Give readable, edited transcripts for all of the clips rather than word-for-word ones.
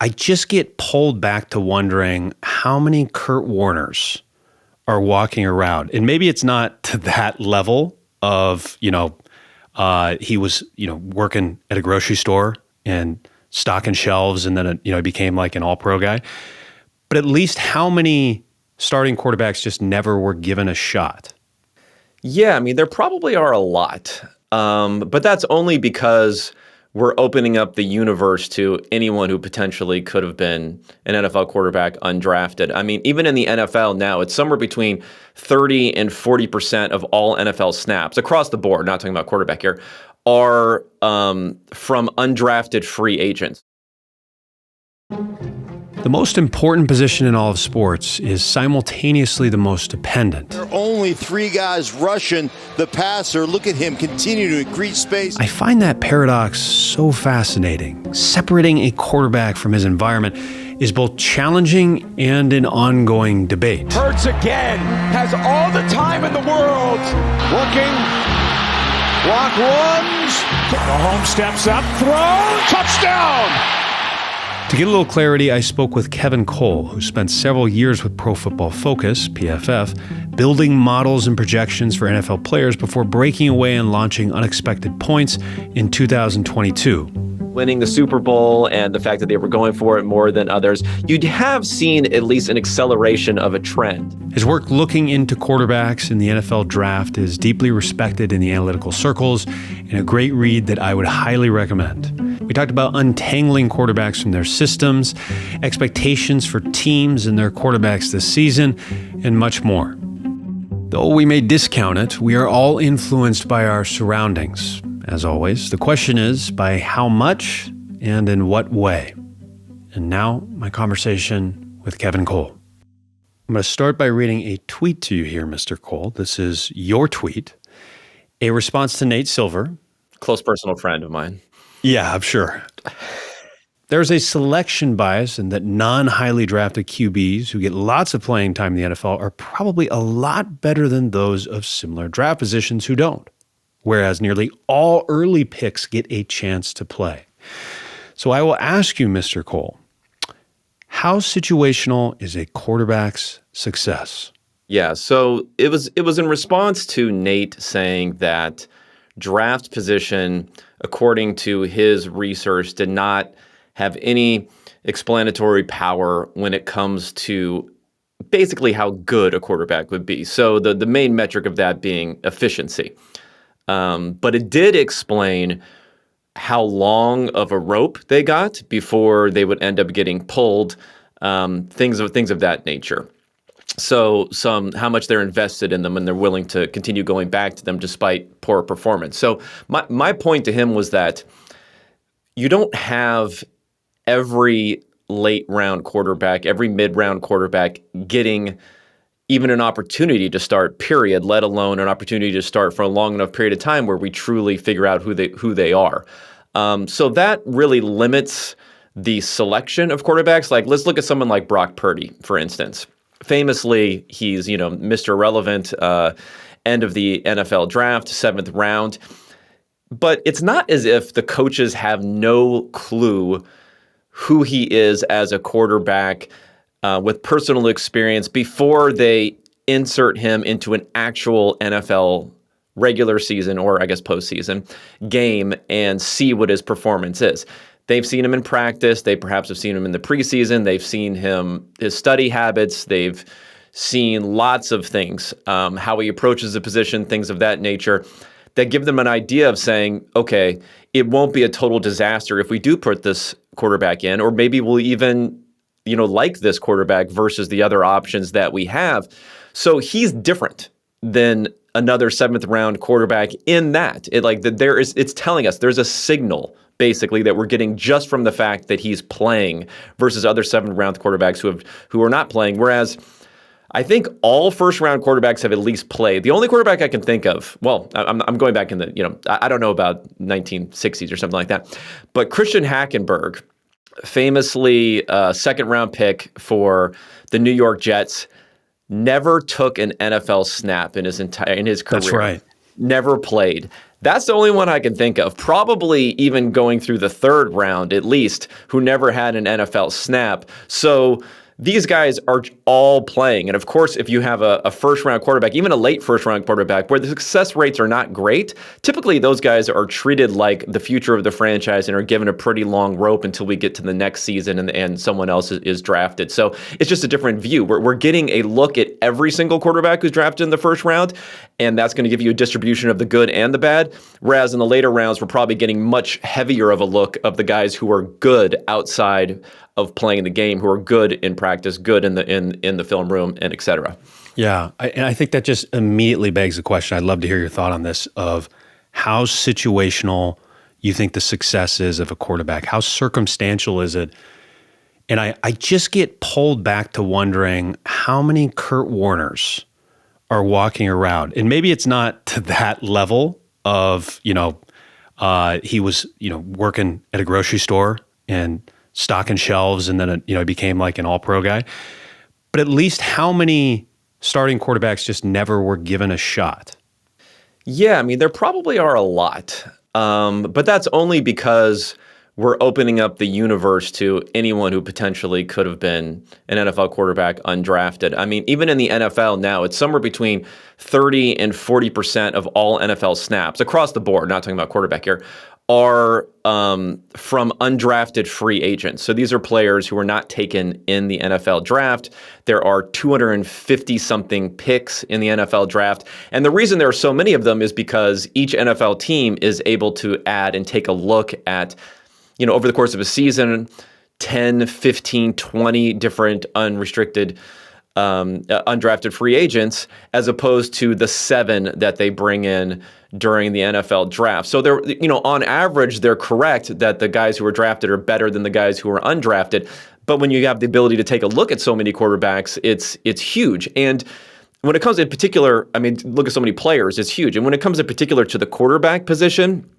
I just get pulled back to wondering how many Kurt Warners are walking around. And maybe it's not to that level of, he was, working at a grocery store and stocking shelves, and then, he became like an all-pro guy. But at least how many starting quarterbacks just never were given a shot? Yeah, I mean, there probably are a lot. But that's only because we're opening up the universe to anyone who potentially could have been an NFL quarterback undrafted. I mean, even in the NFL now, it's somewhere between 30 and 40% of all NFL snaps across the board, not talking about quarterback here, are from undrafted free agents. The most important position in all of sports is simultaneously the most dependent. There are only 3 guys rushing the passer. Look at him continue to increase space. I find that paradox so fascinating. Separating a quarterback from his environment is both challenging and an ongoing debate. Hurts again, has all the time in the world. Working, block runs, Mahomes steps up, throw, touchdown! To get a little clarity, I spoke with Kevin Cole, who spent several years with Pro Football Focus, PFF, building models and projections for NFL players before breaking away and launching Unexpected Points in 2022. Winning the Super Bowl and the fact that they were going for it more than others, you'd have seen at least an acceleration of a trend. His work looking into quarterbacks in the NFL draft is deeply respected in the analytical circles and a great read that I would highly recommend. We talked about untangling quarterbacks from their systems, expectations for teams and their quarterbacks this season, and much more. Though we may discount it, we are all influenced by our surroundings. As always, the question is, by how much and in what way? And now, my conversation with Kevin Cole. I'm going to start by reading a tweet to you here, Mr. Cole. This is your tweet, a response to Nate Silver. Close personal friend of mine. Yeah, I'm sure. There's a selection bias in that non-highly drafted QBs who get lots of playing time in the NFL are probably a lot better than those of similar draft positions who don't, whereas nearly all early picks get a chance to play. So I will ask you, Mr. Cole, how situational is a quarterback's success? Yeah, so it was in response to Nate saying that draft position, according to his research, did not have any explanatory power when it comes to basically how good a quarterback would be. So the main metric of that being efficiency. But it did explain how long of a rope they got before they would end up getting pulled, things of that nature. So how much they're invested in them and they're willing to continue going back to them despite poor performance. So my point to him was that you don't have every late round quarterback, every mid round quarterback getting even an opportunity to start, period, let alone an opportunity to start for a long enough period of time where we truly figure out who they are. So that really limits the selection of quarterbacks. Like, let's look at someone like Brock Purdy, for instance. Famously, he's, Mr. Relevant, end of the NFL draft, 7th round. But it's not as if the coaches have no clue who he is as a quarterback with personal experience before they insert him into an actual NFL regular season, or I guess postseason game, and see what his performance is. They've seen him in practice. They perhaps have seen him in the preseason. They've seen his study habits. They've seen lots of things, how he approaches the position, things of that nature, that give them an idea of saying, okay, it won't be a total disaster if we do put this quarterback in, or maybe we'll even, like this quarterback versus the other options that we have. So he's different than another 7th round quarterback in that. It's telling us there's a signal basically that we're getting just from the fact that he's playing versus other 7th round quarterbacks who are not playing. Whereas I think all 1st round quarterbacks have at least played. The only quarterback I can think of, well, I'm going back in the, I don't know about 1960s or something like that, but Christian Hackenberg, famously 2nd round pick for the New York Jets, never took an NFL snap in his career. That's right. never played. That's the only one I can think of, probably even going through the third round at least, who never had an NFL snap. So these guys are all playing. And of course, if you have a first-round quarterback, even a late first-round quarterback, where the success rates are not great, typically those guys are treated like the future of the franchise and are given a pretty long rope until we get to the next season and someone else is drafted. So it's just a different view. We're getting a look at every single quarterback who's drafted in the first round, and that's going to give you a distribution of the good and the bad. Whereas in the later rounds, we're probably getting much heavier of a look of the guys who are good outside of playing the game, who are good in practice, good in the film room, and et cetera. Yeah, and I think that just immediately begs the question. I'd love to hear your thought on this, of how situational you think the success is of a quarterback. How circumstantial is it? And I just get pulled back to wondering how many Kurt Warners are walking around. And maybe it's not to that level of, he was, working at a grocery store and stocking shelves, and then, became like an all-pro guy. But at least how many starting quarterbacks just never were given a shot? Yeah, I mean, there probably are a lot. But that's only because we're opening up the universe to anyone who potentially could have been an NFL quarterback undrafted. I mean, even in the NFL now, it's somewhere between 30 and 40% of all NFL snaps across the board, not talking about quarterback here, are from undrafted free agents. So these are players who are not taken in the NFL draft. There are 250-something picks in the NFL draft. And the reason there are so many of them is because each NFL team is able to add and take a look at, over the course of a season, 10, 15, 20 different unrestricted undrafted free agents, as opposed to the 7 that they bring in during the NFL draft. So they're, on average, they're correct that the guys who are drafted are better than the guys who are undrafted. But when you have the ability to take a look at so many quarterbacks, it's huge. And when it comes in particular, I mean, look at so many players, it's huge. And when it comes in particular to the quarterback position,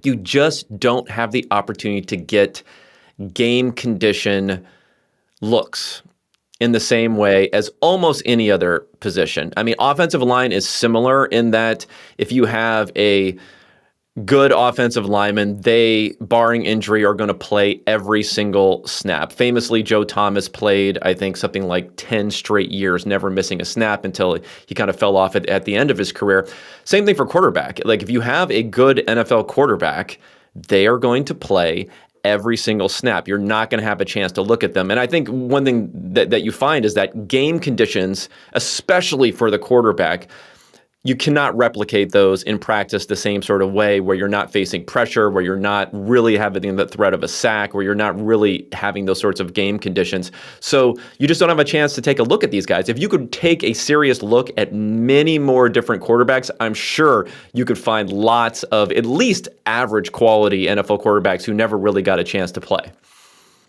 you just don't have the opportunity to get game condition looks in the same way as almost any other position. I mean, offensive line is similar in that if you have a good offensive lineman, they, barring injury, are going to play every single snap. Famously, Joe Thomas played, I think, something like 10 straight years, never missing a snap until he kind of fell off at the end of his career. Same thing for quarterback. Like, if you have a good NFL quarterback, they are going to play every single snap. You're not going to have a chance to look at them. And I think one thing that you find is that game conditions, especially for the quarterback, you cannot replicate those in practice the same sort of way, where you're not facing pressure, where you're not really having the threat of a sack, where you're not really having those sorts of game conditions. So you just don't have a chance to take a look at these guys. If you could take a serious look at many more different quarterbacks, I'm sure you could find lots of at least average quality NFL quarterbacks who never really got a chance to play.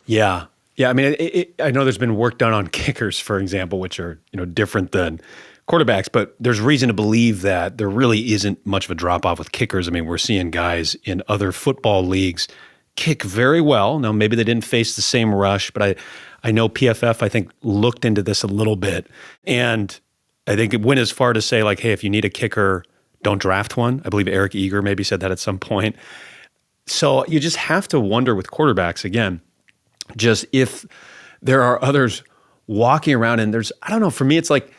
Yeah. I mean, I know there's been work done on kickers, for example, which are, different than quarterbacks, but there's reason to believe that there really isn't much of a drop-off with kickers. I mean, we're seeing guys in other football leagues kick very well. Now, maybe they didn't face the same rush, but I know PFF, I think, looked into this a little bit, and I think it went as far to say, like, hey, if you need a kicker, don't draft one. I believe Eric Eager maybe said that at some point. So you just have to wonder with quarterbacks, again, just if there are others walking around, and I don't know, for me, it's like,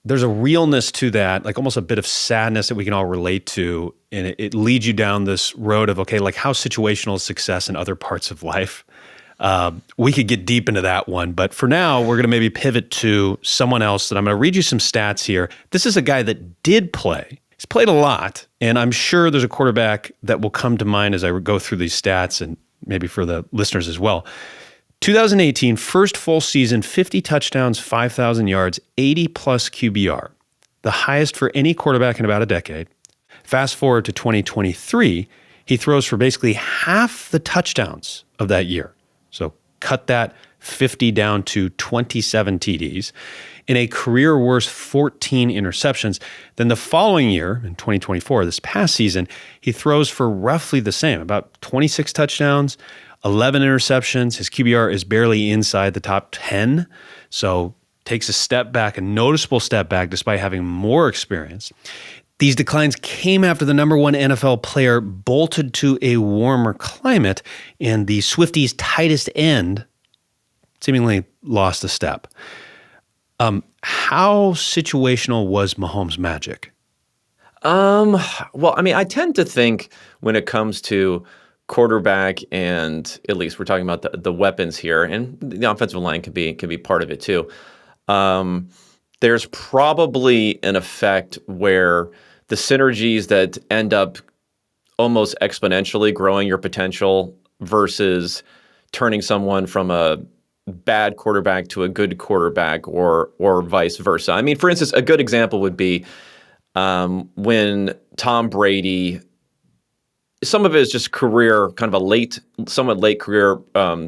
there's a realness to that, like almost a bit of sadness that we can all relate to. And it leads you down this road of, okay, like how situational is success in other parts of life? We could get deep into that one. But for now, we're going to maybe pivot to someone else that I'm going to read you some stats here. This is a guy that did play. He's played a lot. And I'm sure there's a quarterback that will come to mind as I go through these stats, and maybe for the listeners as well. 2018, first full season, 50 touchdowns, 5,000 yards, 80-plus QBR, the highest for any quarterback in about a decade. Fast forward to 2023, he throws for basically half the touchdowns of that year. So cut that 50 down to 27 TDs, in a career worst 14 interceptions. Then the following year, in 2024, this past season, he throws for roughly the same, about 26 touchdowns, 11 interceptions. His QBR is barely inside the top 10, so takes a step back, a noticeable step back, despite having more experience. These declines came after the number one NFL player bolted to a warmer climate, and the Swifties' tightest end seemingly lost a step. How situational was Mahomes' magic? Well, I mean, I tend to think when it comes to quarterback, and at least we're talking about the weapons here, and the offensive line can be part of it too. There's probably an effect where the synergies that end up almost exponentially growing your potential versus turning someone from a bad quarterback to a good quarterback, or vice versa. I mean, for instance, a good example would be when Tom Brady, some of it is just career, kind of a somewhat late career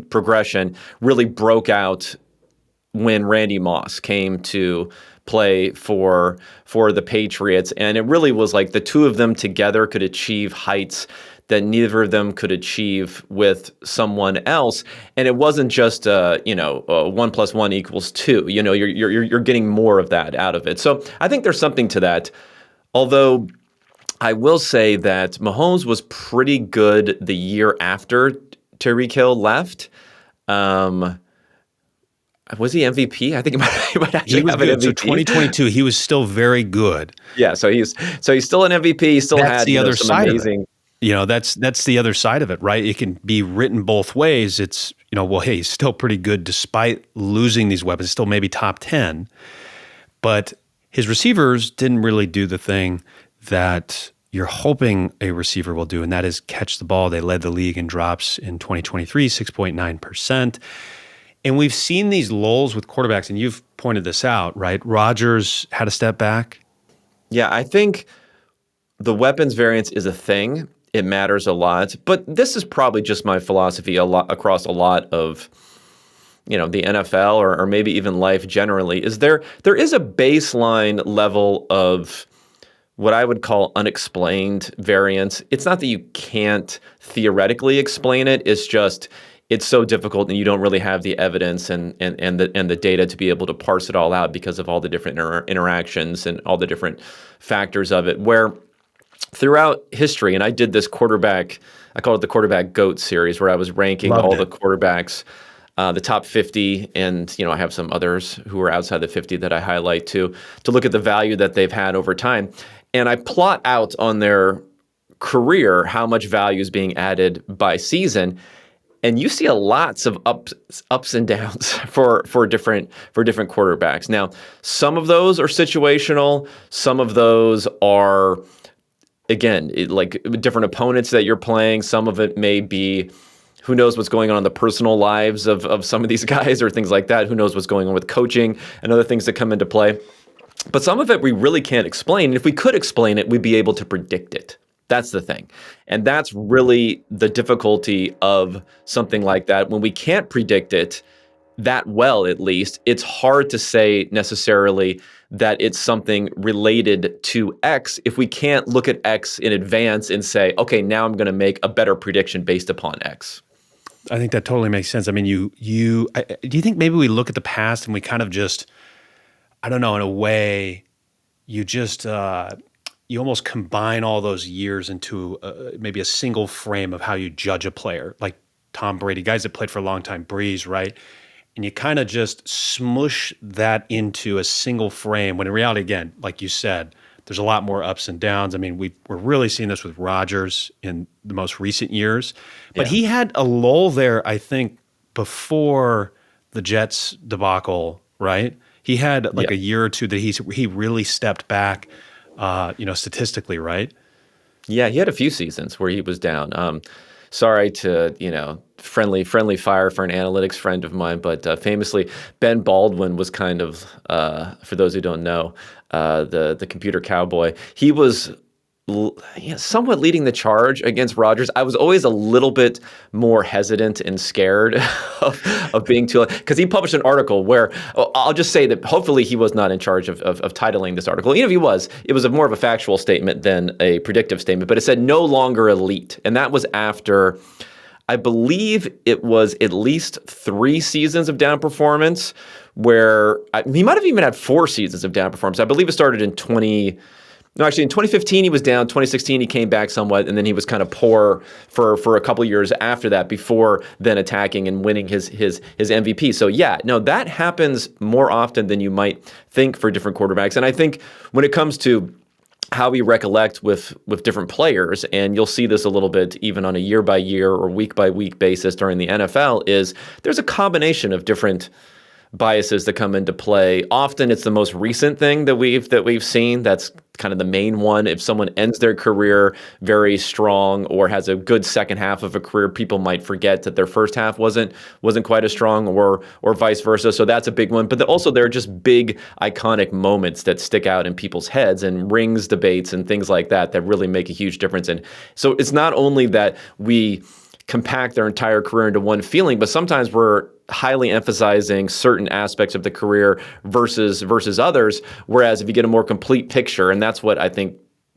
progression, really broke out when Randy Moss came to play for the Patriots. And it really was like the two of them together could achieve heights that neither of them could achieve with someone else. And it wasn't just 1 + 1 = 2. You know, you're getting more of that out of it. So I think there's something to that. Although I will say that Mahomes was pretty good the year after Tyreek Hill left. Was he MVP? I think he might actually have an MVP. So 2022, he was still very good. Yeah, so he's still an MVP. He still that's had the other some side amazing. Of it. That's the other side of it, right? It can be written both ways. It's well, hey, he's still pretty good despite losing these weapons. Still maybe top 10, but his receivers didn't really do the thing that you're hoping a receiver will do, and that is catch the ball. They led the league in drops in 2023, 6.9%. And we've seen these lulls with quarterbacks, and you've pointed this out, right? Rodgers had a step back. Yeah, I think the weapons variance is a thing. It matters a lot. But this is probably just my philosophy across a lot of the NFL or maybe even life generally, is there is a baseline level of what I would call unexplained variance. It's not that you can't theoretically explain it. It's just it's so difficult, and you don't really have the evidence and the data to be able to parse it all out because of all the different interactions and all the different factors of it. Where throughout history, and I did this quarterback, I call it the quarterback GOAT series, where I was ranking the quarterbacks, the top 50, and I have some others who are outside the 50 that I highlight to look at the value that they've had over time. And I plot out on their career how much value is being added by season. And you see lots of ups and downs for different quarterbacks. Now, some of those are situational. Some of those are, again, like different opponents that you're playing. Some of it may be, who knows what's going on in the personal lives of some of these guys or things like that. Who knows what's going on with coaching and other things that come into play. But some of it we really can't explain. And if we could explain it, we'd be able to predict it. That's the thing. And that's really the difficulty of something like that. When we can't predict it that well, at least, it's hard to say necessarily that it's something related to X if we can't look at X in advance and say, okay, now I'm going to make a better prediction based upon X. I think that totally makes sense. I mean, do you think maybe we look at the past and we kind of just, I don't know, in a way, you just you almost combine all those years into maybe a single frame of how you judge a player, like Tom Brady, guys that played for a long time, Breeze, right? And you kind of just smush that into a single frame when in reality, again, like you said, there's a lot more ups and downs. I mean, we're really seeing this with Rodgers in the most recent years. But he had a lull there, I think, before the Jets debacle, right? He had like a year or two that he really stepped back, statistically, right? Yeah, he had a few seasons where he was down. Sorry to, friendly fire for an analytics friend of mine, but famously, Ben Baldwin was kind of, for those who don't know, the computer cowboy. He was somewhat leading the charge against Rodgers. I was always a little bit more hesitant and scared of being too, because he published an article where I'll just say that hopefully he was not in charge of titling this article. Even if he was, it was more of a factual statement than a predictive statement, but it said no longer elite. And that was after, I believe it was at least 3 seasons of down performance where he might have even had 4 seasons of down performance. I believe it started in No, actually, in 2015 he was down. 2016 he came back somewhat, and then he was kind of poor for a couple years after that, before then attacking and winning his MVP. So yeah, no, that happens more often than you might think for different quarterbacks. And I think when it comes to how we recollect with different players, and you'll see this a little bit even on a year-by-year or week-by-week basis during the NFL, is there's a combination of different biases that come into play. Often it's the most recent thing that we've seen. That's kind of the main one. If someone ends their career very strong or has a good second half of a career, people might forget that their first half wasn't quite as strong, or vice versa. So that's a big one. But also there are just big iconic moments that stick out in people's heads, and rings debates and things like that really make a huge difference. And so it's not only that we compact their entire career into one feeling, but sometimes we're highly emphasizing certain aspects of the career versus others. Whereas if you get a more complete picture, and that's what I think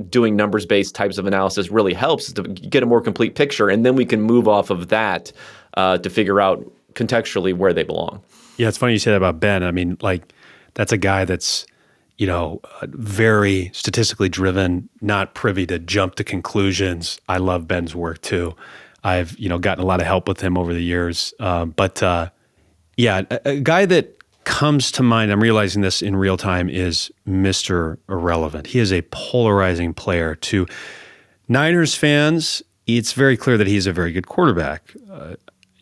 doing numbers-based types of analysis really helps, is to get a more complete picture, and then we can move off of that to figure out contextually where they belong. Yeah, it's funny you say that about Ben. I mean, like, that's a guy that's, very statistically driven, not privy to jump to conclusions. I love Ben's work too. I've, gotten a lot of help with him over the years. Yeah, a guy that comes to mind, I'm realizing this in real time, is Mr. Irrelevant. He is a polarizing player. To Niners fans, it's very clear that he's a very good quarterback.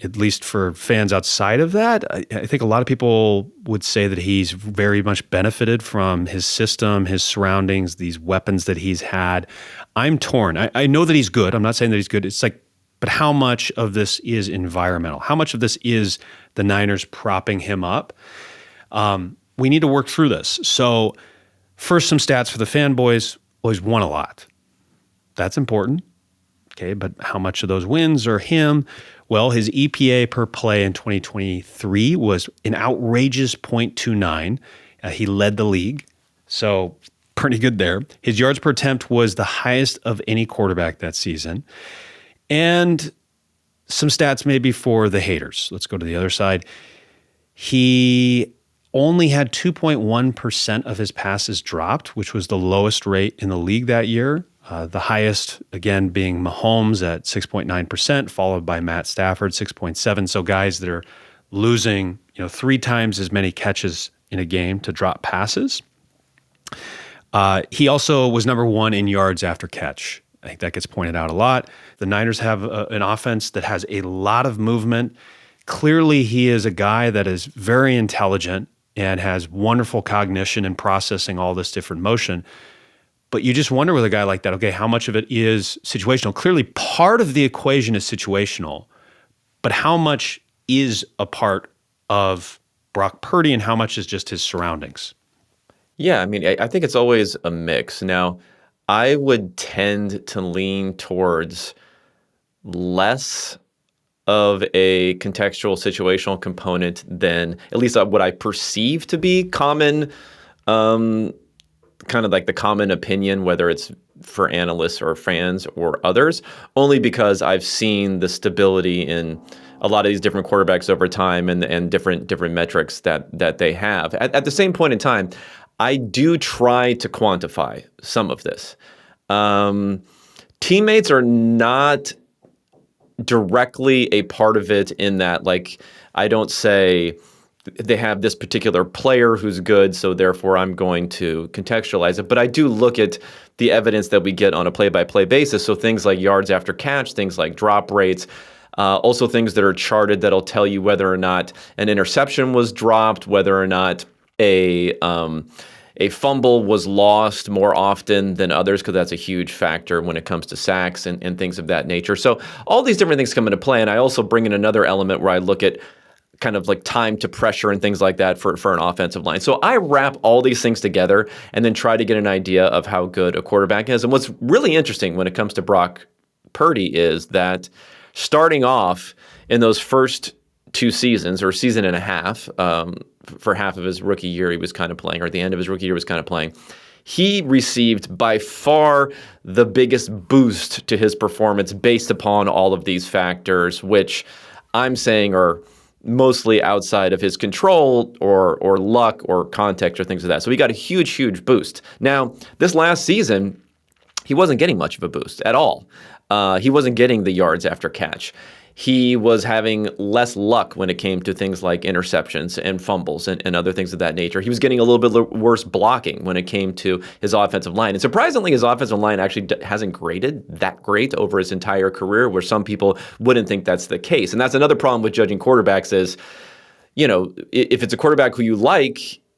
At least for fans outside of that, I think a lot of people would say that he's very much benefited from his system, his surroundings, these weapons that he's had. I'm torn. I know that he's good. I'm not saying that he's good. It's like, but how much of this is environmental? How much of this is the Niners propping him up? We need to work through this. So first, some stats for the fanboys. Well, he's won a lot. That's important. Okay, but how much of those wins are him? Well, his EPA per play in 2023 was an outrageous 0.29. He led the league, so pretty good there. His yards per attempt was the highest of any quarterback that season. And some stats maybe for the haters. Let's go to the other side. He only had 2.1% of his passes dropped, which was the lowest rate in the league that year. The highest, again, being Mahomes at 6.9%, followed by Matt Stafford, 6.7%. So guys that are losing, 3 times as many catches in a game to drop passes. He also was number 1 in yards after catch. I think that gets pointed out a lot. The Niners have an offense that has a lot of movement. Clearly, he is a guy that is very intelligent and has wonderful cognition and processing all this different motion. But you just wonder with a guy like that, okay, how much of it is situational? Clearly, part of the equation is situational, but how much is a part of Brock Purdy and how much is just his surroundings? Yeah, I mean, I think it's always a mix. Now, I would tend to lean towards less of a contextual situational component than at least what I perceive to be common, kind of like the common opinion, whether it's for analysts or fans or others, only because I've seen the stability in a lot of these different quarterbacks over time and different metrics that they have. At the same point in time, I do try to quantify some of this. Teammates are not directly a part of it in that, like, I don't say they have this particular player who's good, so therefore I'm going to contextualize it. But I do look at the evidence that we get on a play-by-play basis. So things like yards after catch, things like drop rates, also things that are charted that'll tell you whether or not an interception was dropped, whether or not a fumble was lost more often than others, because that's a huge factor when it comes to sacks and things of that nature. So all these different things come into play. And I also bring in another element where I look at kind of like time to pressure and things like that for an offensive line. So I wrap all these things together and then try to get an idea of how good a quarterback is. And what's really interesting when it comes to Brock Purdy is that starting off in those first 2 seasons or season and a half, for half of his rookie year he was kind of playing, or at the end of his rookie year was kind of playing, he received by far the biggest boost to his performance based upon all of these factors, which I'm saying are mostly outside of his control or luck or context or things like that. So he got a huge, huge boost. Now, this last season, he wasn't getting much of a boost at all. He wasn't getting the yards after catch. He was having less luck when it came to things like interceptions and fumbles and other things of that nature. He was getting a little bit worse blocking when it came to his offensive line. And surprisingly, his offensive line actually hasn't graded that great over his entire career, where some people wouldn't think that's the case. And that's another problem with judging quarterbacks is, if it's a quarterback who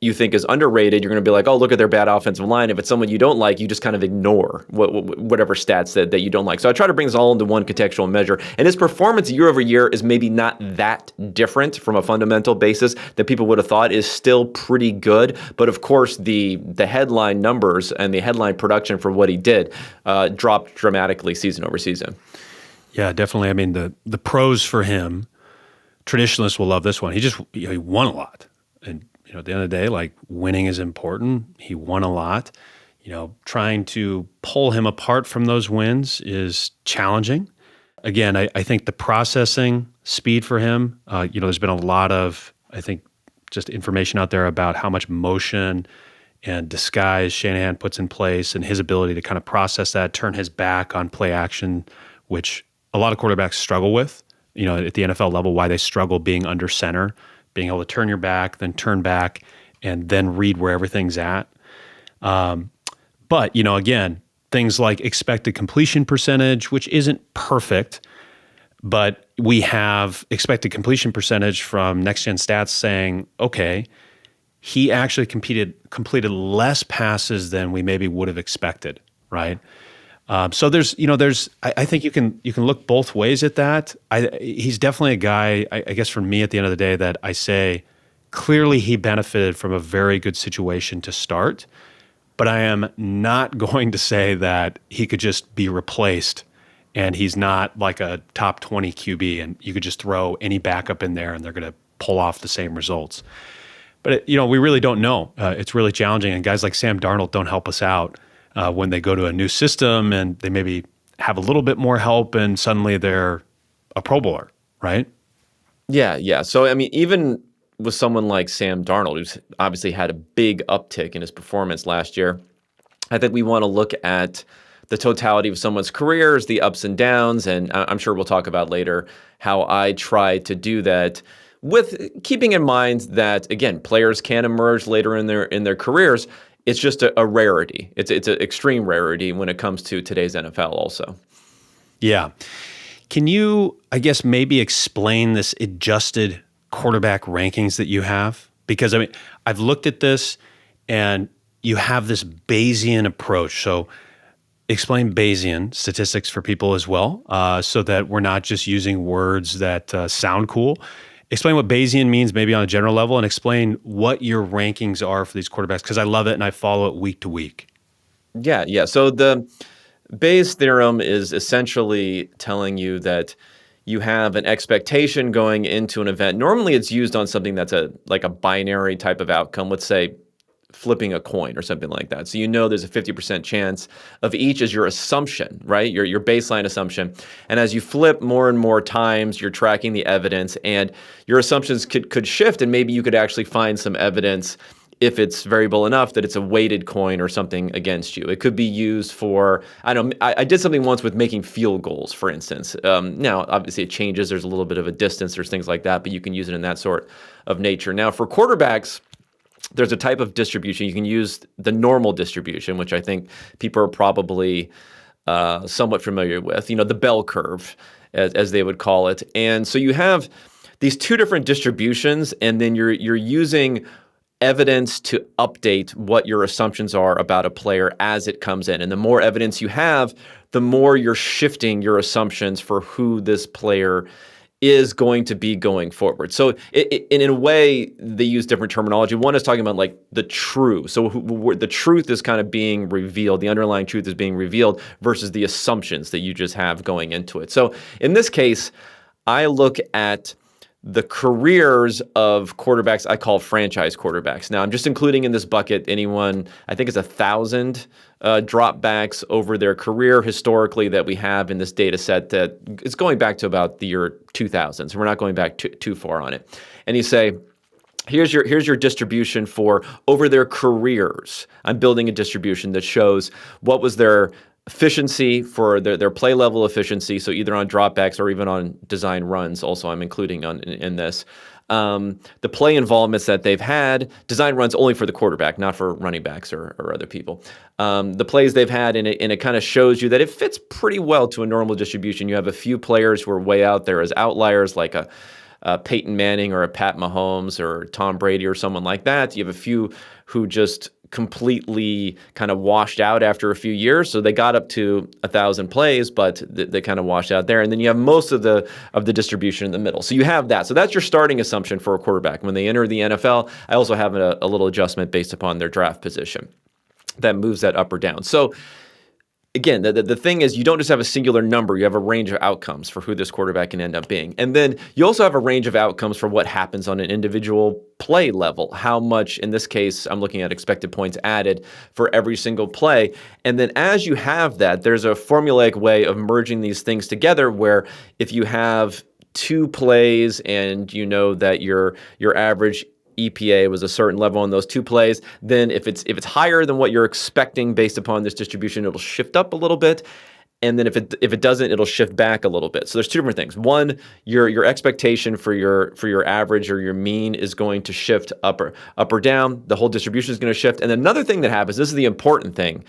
you think is underrated, you're going to be like, oh, look at their bad offensive line. If it's someone you don't like, you just kind of ignore whatever stats that you don't like. So I try to bring this all into one contextual measure. And his performance year over year is maybe not that different from a fundamental basis that people would have thought is still pretty good. But of course, the headline numbers and the headline production for what he did dropped dramatically season over season. Yeah, definitely. I mean, the pros for him, traditionalists will love this one. He won a lot. And at the end of the day, like, winning is important. He won a lot. Trying to pull him apart from those wins is challenging. Again, I think the processing speed for him, there's been a lot of, I think, just information out there about how much motion and disguise Shanahan puts in place and his ability to kind of process that, turn his back on play action, which a lot of quarterbacks struggle with, at the NFL level, why they struggle being under center, being able to turn your back, then turn back, and then read where everything's at. But, again, things like expected completion percentage, which isn't perfect, but we have expected completion percentage from Next Gen Stats saying, okay, he actually completed less passes than we maybe would have expected, right? So I think you can look both ways at that. He's definitely a guy, I guess for me at the end of the day, that I say clearly he benefited from a very good situation to start, but I am not going to say that he could just be replaced and he's not like a top 20 QB and you could just throw any backup in there and they're going to pull off the same results. But, we really don't know. It's really challenging, and guys like Sam Darnold don't help us out. When they go to a new system and they maybe have a little bit more help and suddenly they're a Pro Bowler, right? Yeah. So, I mean, even with someone like Sam Darnold, who's obviously had a big uptick in his performance last year, I think we want to look at the totality of someone's careers, the ups and downs, and I'm sure we'll talk about later how I try to do that with keeping in mind that, again, players can emerge later in their careers. It's just a rarity. It's an extreme rarity when it comes to today's NFL also. Yeah. Can you, I guess, maybe explain this adjusted quarterback rankings that you have? Because, I mean, I've looked at this and you have this Bayesian approach. So explain Bayesian statistics for people as well, so that we're not just using words that sound cool. Explain what Bayesian means maybe on a general level, and explain what your rankings are for these quarterbacks, because I love it and I follow it week to week. Yeah. So the Bayes' theorem is essentially telling you that you have an expectation going into an event. Normally it's used on something that's like a binary type of outcome. Let's say flipping a coin or something like that. So there's a 50% chance of each as your assumption, right? Your baseline assumption. And as you flip more and more times, you're tracking the evidence and your assumptions could shift, and maybe you could actually find some evidence if it's variable enough that it's a weighted coin or something against you. It could be used for, I did something once with making field goals, for instance. Now, obviously it changes. There's a little bit of a distance. There's things like that, but you can use it in that sort of nature. Now, for quarterbacks, there's a type of distribution. You can use the normal distribution, which I think people are probably somewhat familiar with, the bell curve, as they would call it. And so you have these two different distributions, and then you're using evidence to update what your assumptions are about a player as it comes in. And the more evidence you have, the more you're shifting your assumptions for who this player is going to be going forward. So in a way, they use different terminology. One is talking about like the true. So the truth is kind of being revealed. The underlying truth is being revealed versus the assumptions that you just have going into it. So in this case, I look at the careers of quarterbacks I call franchise quarterbacks. Now, I'm just including in this bucket anyone, I think it's 1,000 dropbacks over their career historically that we have in this data set that is going back to about the year 2000. So we're not going back too far on it. And you say, here's your distribution for over their careers. I'm building a distribution that shows what was their efficiency for their play level efficiency, so either on dropbacks or even on design runs. Also, I'm including in this the play involvements that they've had. Design runs only for the quarterback, not for running backs or other people. The plays they've had, and it kind of shows you that it fits pretty well to a normal distribution. You have a few players who are way out there as outliers, like a Peyton Manning or a Pat Mahomes or Tom Brady or someone like that. You have a few who just completely kind of washed out after a few years. So they got up to 1,000 plays, but they kind of washed out there. And then you have most of the distribution in the middle. So you have that. So that's your starting assumption for a quarterback. When they enter the NFL, I also have a little adjustment based upon their draft position that moves that up or down. So again, the thing is, you don't just have a singular number. You have a range of outcomes for who this quarterback can end up being. And then you also have a range of outcomes for what happens on an individual play level. How much, in this case, I'm looking at expected points added for every single play. And then as you have that, there's a formulaic way of merging these things together where if you have 2 plays and you know that your average EPA was a certain level on those 2 plays, then if it's higher than what you're expecting based upon this distribution, it'll shift up a little bit. And then if it doesn't, it'll shift back a little bit. So there's 2 different things. One, your expectation for your average or your mean is going to shift up or down. The whole distribution is going to shift. And another thing that happens, this is the important thing,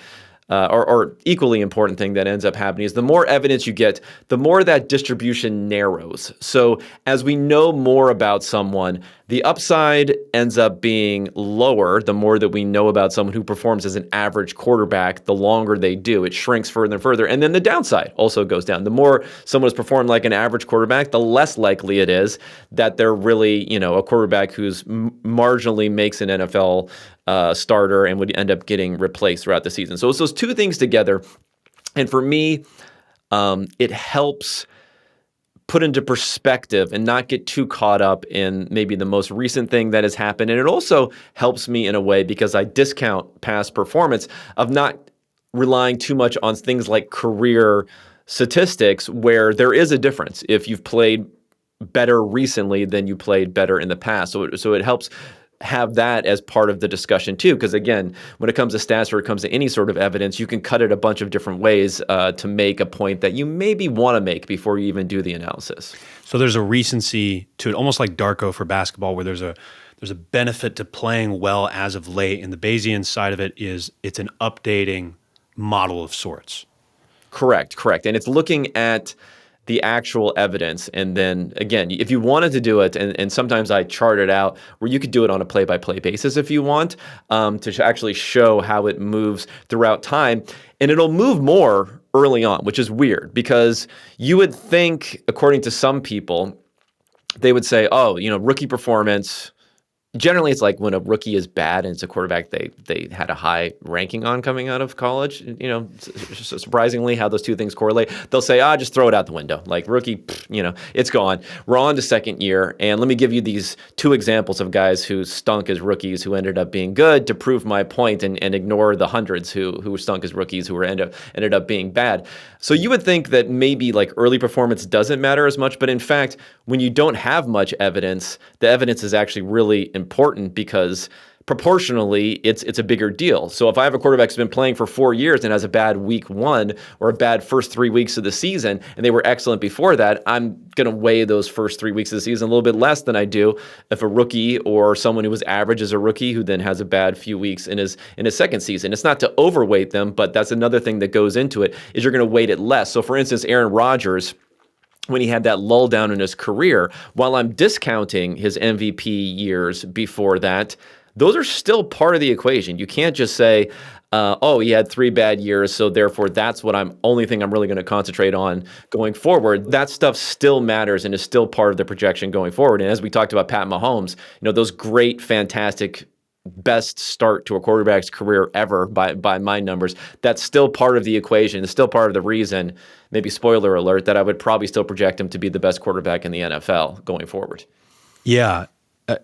or equally important thing that ends up happening, is the more evidence you get, the more that distribution narrows. So as we know more about someone, the upside ends up being lower the more that we know about someone who performs as an average quarterback. The longer they do, it shrinks further and further. And then the downside also goes down. The more someone has performed like an average quarterback, the less likely it is that they're really, a quarterback who's marginally makes an NFL starter and would end up getting replaced throughout the season. So it's those 2 things together. And for me, it helps put into perspective and not get too caught up in maybe the most recent thing that has happened. And it also helps me in a way because I discount past performance of not relying too much on things like career statistics where there is a difference if you've played better recently than you played better in the past. So it helps have that as part of the discussion too, because again, when it comes to stats or it comes to any sort of evidence, you can cut it a bunch of different ways to make a point that you maybe want to make before you even do the analysis. So there's a recency to it, almost like Darko for basketball, where there's a benefit to playing well as of late, and the Bayesian side of it is it's an updating model of sorts. Correct. And it's looking at the actual evidence. And then again, if you wanted to do it, and sometimes I chart it out where you could do it on a play-by-play basis if you want, to actually show how it moves throughout time. And it'll move more early on, which is weird because you would think, according to some people, they would say, rookie performance. Generally, it's like when a rookie is bad and it's a quarterback they had a high ranking on coming out of college. Surprisingly, how those 2 things correlate. They'll say, just throw it out the window. Like rookie, it's gone. We're on to second year. And let me give you these 2 examples of guys who stunk as rookies who ended up being good to prove my point and ignore the hundreds who stunk as rookies who ended up being bad. So you would think that maybe like early performance doesn't matter as much. But in fact, when you don't have much evidence, the evidence is actually really important because proportionally it's a bigger deal. So if I have a quarterback who's been playing for 4 years and has a bad week 1 or a bad first 3 weeks of the season, and they were excellent before that, I'm going to weigh those first 3 weeks of the season a little bit less than I do if a rookie or someone who was average as a rookie who then has a bad few weeks in his second season. It's not to overweight them, but that's another thing that goes into it is you're going to weight it less. So for instance, Aaron Rodgers, when he had that lull down in his career, while I'm discounting his MVP years before that, those are still part of the equation. You can't just say, he had 3 bad years, so therefore that's only thing I'm really going to concentrate on going forward. That stuff still matters and is still part of the projection going forward. And as we talked about Pat Mahomes, those great, fantastic best start to a quarterback's career ever by my numbers, that's still part of the equation. It's still part of the reason, maybe spoiler alert, that I would probably still project him to be the best quarterback in the NFL going forward. Yeah.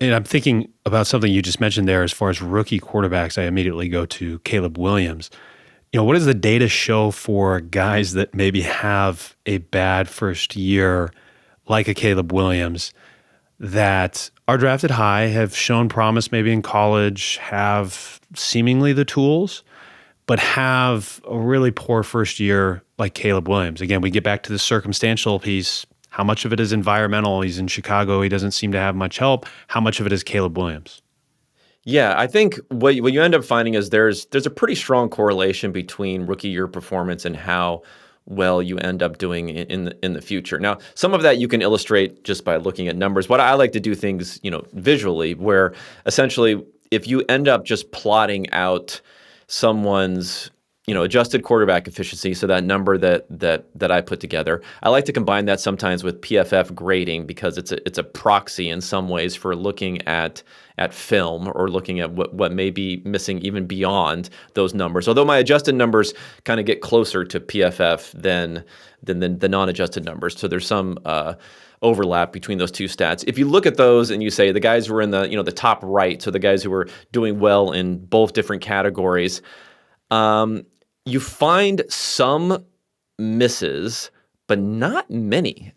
And I'm thinking about something you just mentioned there as far as rookie quarterbacks. I immediately go to Caleb Williams. What does the data show for guys that maybe have a bad first year, like a Caleb Williams, that are drafted high, have shown promise maybe in college, have seemingly the tools, but have a really poor first year like Caleb Williams? Again, we get back to the circumstantial piece. How much of it is environmental? He's in Chicago. He doesn't seem to have much help. How much of it is Caleb Williams? Yeah, I think what you end up finding is there's a pretty strong correlation between rookie year performance and how well you end up doing in the future. Now, some of that you can illustrate just by looking at numbers. What I like to do things, visually, where essentially if you end up just plotting out someone's adjusted quarterback efficiency, so that number that I put together. I like to combine that sometimes with PFF grading because it's a proxy in some ways for looking at film or looking at what may be missing even beyond those numbers. Although my adjusted numbers kind of get closer to PFF than the non-adjusted numbers. So there's some overlap between those two stats. If you look at those and you say the guys who are in the top right, so the guys who are doing well in both different categories, you find some misses, but not many.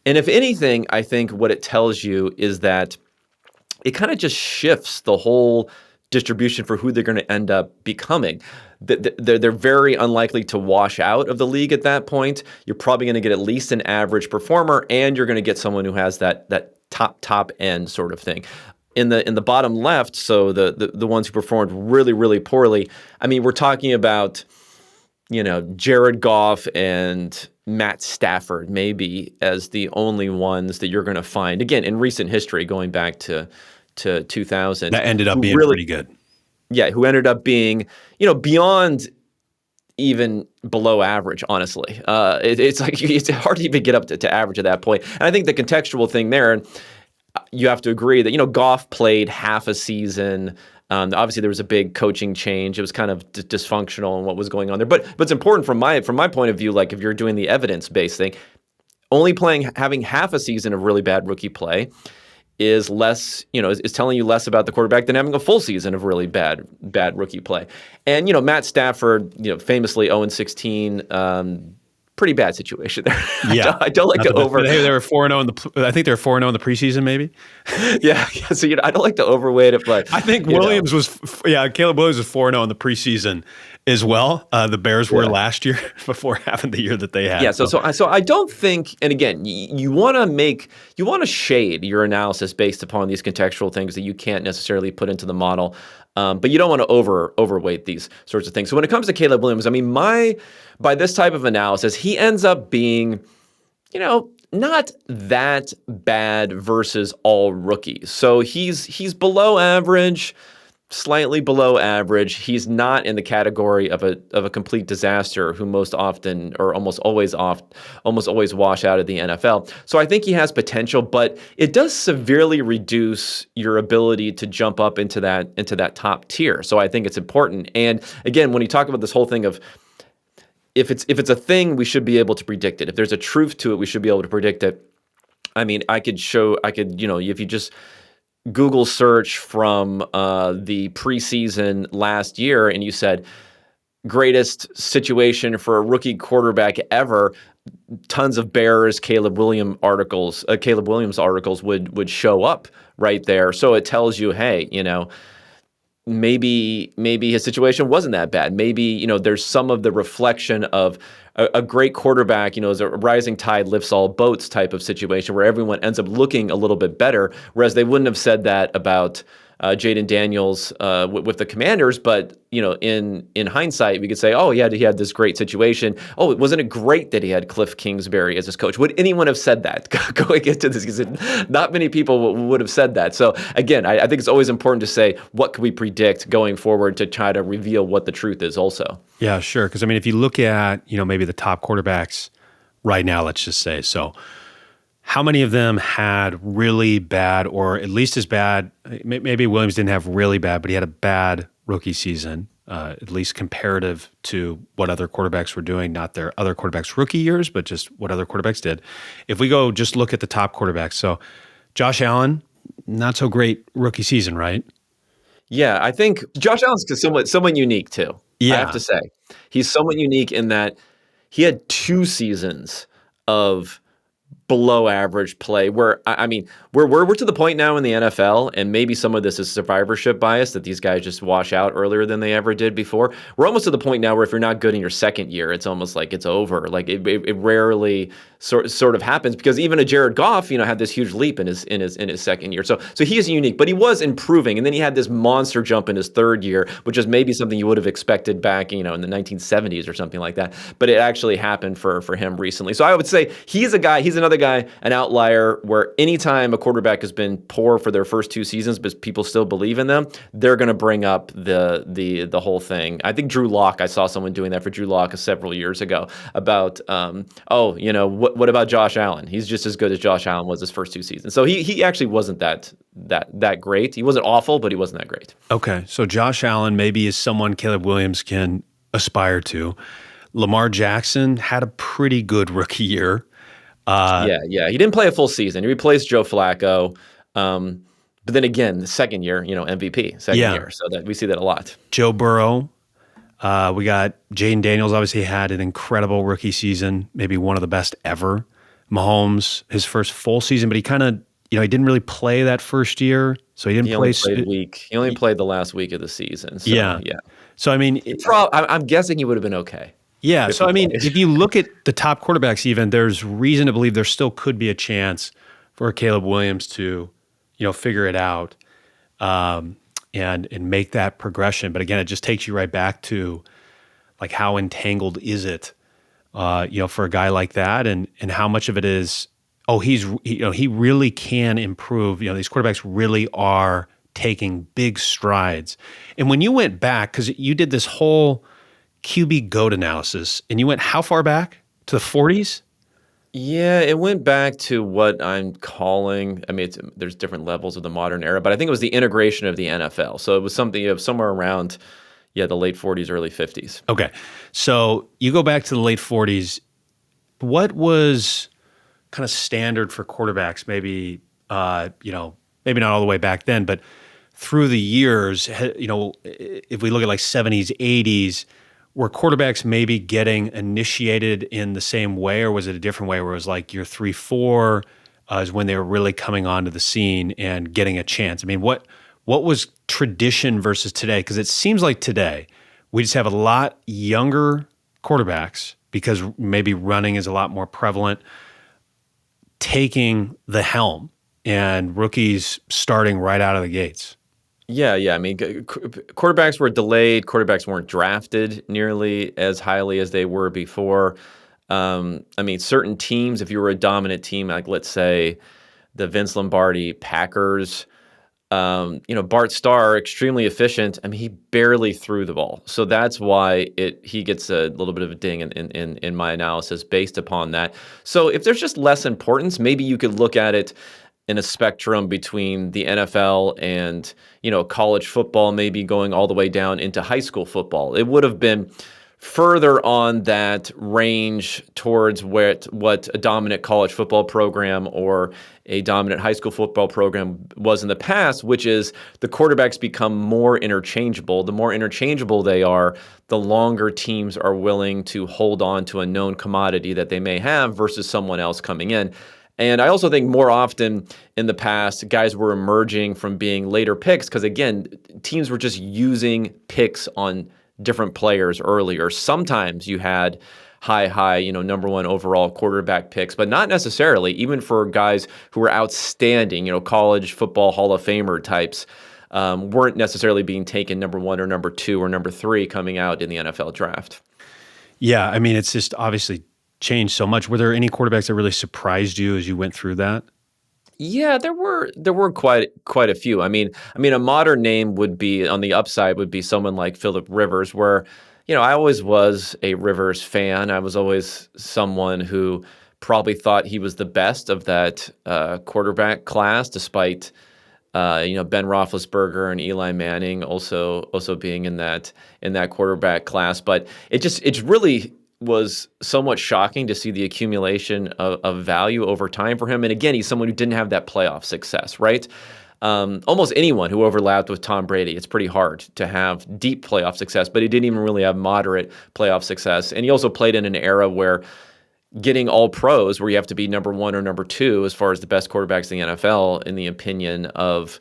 And if anything, I think what it tells you is that it kind of just shifts the whole distribution for who they're going to end up becoming. They're very unlikely to wash out of the league at that point. You're probably going to get at least an average performer, and you're going to get someone who has that top end sort of thing. In the bottom left, so the ones who performed really, really poorly, I mean, we're talking about, Jared Goff and Matt Stafford maybe as the only ones that you're going to find, again, in recent history, going back to 2000. That ended up being pretty good. Yeah, who ended up being, beyond even below average, honestly. It's like it's hard to even get up to average at that point. And I think the contextual thing there, and you have to agree that, Goff played half a season. Obviously, there was a big coaching change. It was kind of dysfunctional in what was going on there. But it's important from my point of view, like if you're doing the evidence-based thing, having half a season of really bad rookie play is less, is telling you less about the quarterback than having a full season of really bad rookie play. And, Matt Stafford, famously 0-16, pretty bad situation there. Yeah. I don't like to over. They were 4-0 I think they were 4-0 in the preseason, maybe. Yeah. So I don't like to overweight it, but I think Williams Caleb Williams was 4-0 in the preseason as well. The Bears were last year before having the year that they had. Yeah. So I don't think, and again, you want to shade your analysis based upon these contextual things that you can't necessarily put into the model. But you don't want to overweight these sorts of things. So when it comes to Caleb Williams, I mean, by this type of analysis, he ends up being, not that bad versus all rookies. So he's below average, slightly below average. He's not in the category of a complete disaster who most often or almost always wash out of the NFL. So I think he has potential, but it does severely reduce your ability to jump up into that top tier. So I think it's important. And again, when you talk about this whole thing of if it's a thing, we should be able to predict it. If there's a truth to it, we should be able to predict it. I mean, if you just Google search from the preseason last year and you said greatest situation for a rookie quarterback ever, tons of Bears Caleb Williams articles would show up right there. So it tells you, hey, maybe his situation wasn't that bad. Maybe, there's some of the reflection of a great quarterback, is a rising tide lifts all boats type of situation where everyone ends up looking a little bit better, whereas they wouldn't have said that about Jaden Daniels with the Commanders. But, in hindsight, we could say, oh, yeah, he had this great situation. Oh, wasn't it great that he had Cliff Kingsbury as his coach? Would anyone have said that going into this season? Not many people would have said that. So, again, I think it's always important to say, what can we predict going forward to try to reveal what the truth is also? Yeah, sure. Because, I mean, if you look at, maybe the top quarterbacks right now, let's just say, so how many of them had really bad or at least as bad, maybe Williams didn't have really bad, but he had a bad rookie season, at least comparative to what other quarterbacks were doing, not their other quarterbacks' rookie years, but just what other quarterbacks did. If we go just look at the top quarterbacks, so Josh Allen, not so great rookie season, right? Yeah, I think Josh Allen's somewhat unique too. I have Yeah. to say, he's somewhat unique in that he had 2 seasons of below average play where I mean we're to the point now in the NFL, and maybe some of this is survivorship bias that these guys just wash out earlier than they ever did before. We're almost to the point now where if you're not good in your second year, it's almost like it's over. Like it rarely sort of happens, because even a Jared Goff, had this huge leap in his second year. So he is unique, but he was improving, and then he had this monster jump in his third year, which is maybe something you would have expected back in the 1970s or something like that. But it actually happened for him recently. So I would say he's another guy, an outlier, where anytime a quarterback has been poor for their first 2 seasons, but people still believe in them, they're going to bring up the whole thing. I think Drew Lock, I saw someone doing that for Drew Lock several years ago about, what about Josh Allen? He's just as good as Josh Allen was his first 2 seasons. So he actually wasn't that great. He wasn't awful, but he wasn't that great. Okay, so Josh Allen maybe is someone Caleb Williams can aspire to. Lamar Jackson had a pretty good rookie year. Yeah. He didn't play a full season. He replaced Joe Flacco. But then again, the second year, MVP, second year. So that we see that a lot. Joe Burrow. We got Jaden Daniels, obviously had an incredible rookie season, maybe one of the best ever. Mahomes, his first full season, but he kind of, he didn't really play that first year. So he didn't play. He only played the last week of the season. So, yeah. So, I mean, I'm guessing he would have been okay. Yeah. So, I mean, if you look at the top quarterbacks, even, there's reason to believe there still could be a chance for Caleb Williams to, figure it out and make that progression. But again, it just takes you right back to like how entangled is it, for a guy like that, and how much of it is, he really can improve. These quarterbacks really are taking big strides. And when you went back, because you did this whole QB GOAT analysis, and you went how far back? To the 40s? Yeah, it went back to what I'm calling, there's different levels of the modern era, but I think it was the integration of the NFL. So it was something somewhere around, the late 40s, early 50s. Okay. So you go back to the late 40s. What was kind of standard for quarterbacks? Maybe, maybe not all the way back then, but through the years, if we look at like 70s, 80s, were quarterbacks maybe getting initiated in the same way, or was it a different way where it was like year 3, 4 is when they were really coming onto the scene and getting a chance? I mean, what was tradition versus today? Because it seems like today we just have a lot younger quarterbacks, because maybe running is a lot more prevalent, taking the helm, and rookies starting right out of the gates. Yeah. Quarterbacks were delayed. Quarterbacks weren't drafted nearly as highly as they were before. Certain teams, if you were a dominant team, like let's say the Vince Lombardi Packers, Bart Starr, extremely efficient. He barely threw the ball. So that's why he gets a little bit of a ding in my analysis based upon that. So if there's just less importance, maybe you could look at it in a spectrum between the NFL and, college football, maybe going all the way down into high school football. It would have been further on that range towards what a dominant college football program or a dominant high school football program was in the past, which is the quarterbacks become more interchangeable. The more interchangeable they are, the longer teams are willing to hold on to a known commodity that they may have versus someone else coming in. And I also think more often in the past, guys were emerging from being later picks because, again, teams were just using picks on different players earlier. Sometimes you had high, number 1 overall quarterback picks, but not necessarily, even for guys who were outstanding, college football Hall of Famer types, weren't necessarily being taken number 1 or number 2 or number 3 coming out in the NFL draft. Yeah, it's just obviously changed so much. Were there any quarterbacks that really surprised you as you went through that? Yeah, there were quite a few. A modern name would be, on the upside, would be someone like Phillip Rivers, where, I always was a Rivers fan. I was always someone who probably thought he was the best of that quarterback class, despite Ben Roethlisberger and Eli Manning also being in that quarterback class. But it's really was somewhat shocking to see the accumulation of value over time for him. And again, he's someone who didn't have that playoff success, right? Almost anyone who overlapped with Tom Brady, it's pretty hard to have deep playoff success, but he didn't even really have moderate playoff success. And he also played in an era where getting all pros, where you have to be number one or number two as far as the best quarterbacks in the NFL, in the opinion of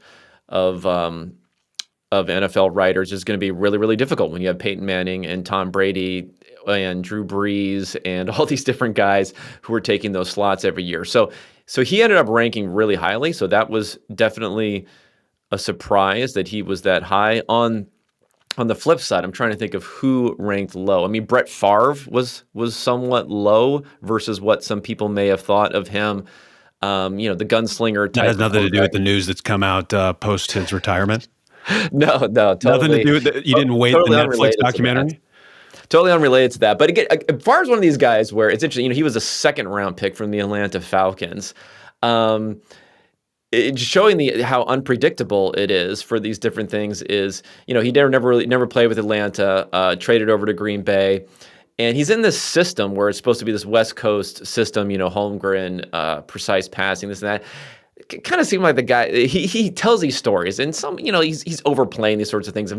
NFL writers, is going to be really, really difficult when you have Peyton Manning and Tom Brady and Drew Brees and all these different guys who are taking those slots every year. So he ended up ranking really highly. So that was definitely a surprise that he was that high. On the flip side, I'm trying to think of who ranked low. I mean, Brett Favre was somewhat low versus what some people may have thought of him. The gunslinger type. That has nothing to do with the news that's come out post his retirement. No, totally. Nothing to do with that. You didn't wait totally the Netflix documentary? Totally unrelated to that. But again, Favre's one of these guys where it's interesting. He was a second-round pick from the Atlanta Falcons. Showing how unpredictable it is for these different things is, he never played with Atlanta, traded over to Green Bay. And he's in this system where it's supposed to be this West Coast system, Holmgren, precise passing, this and that. It kind of seemed like the guy, he tells these stories, and some, he's overplaying these sorts of things.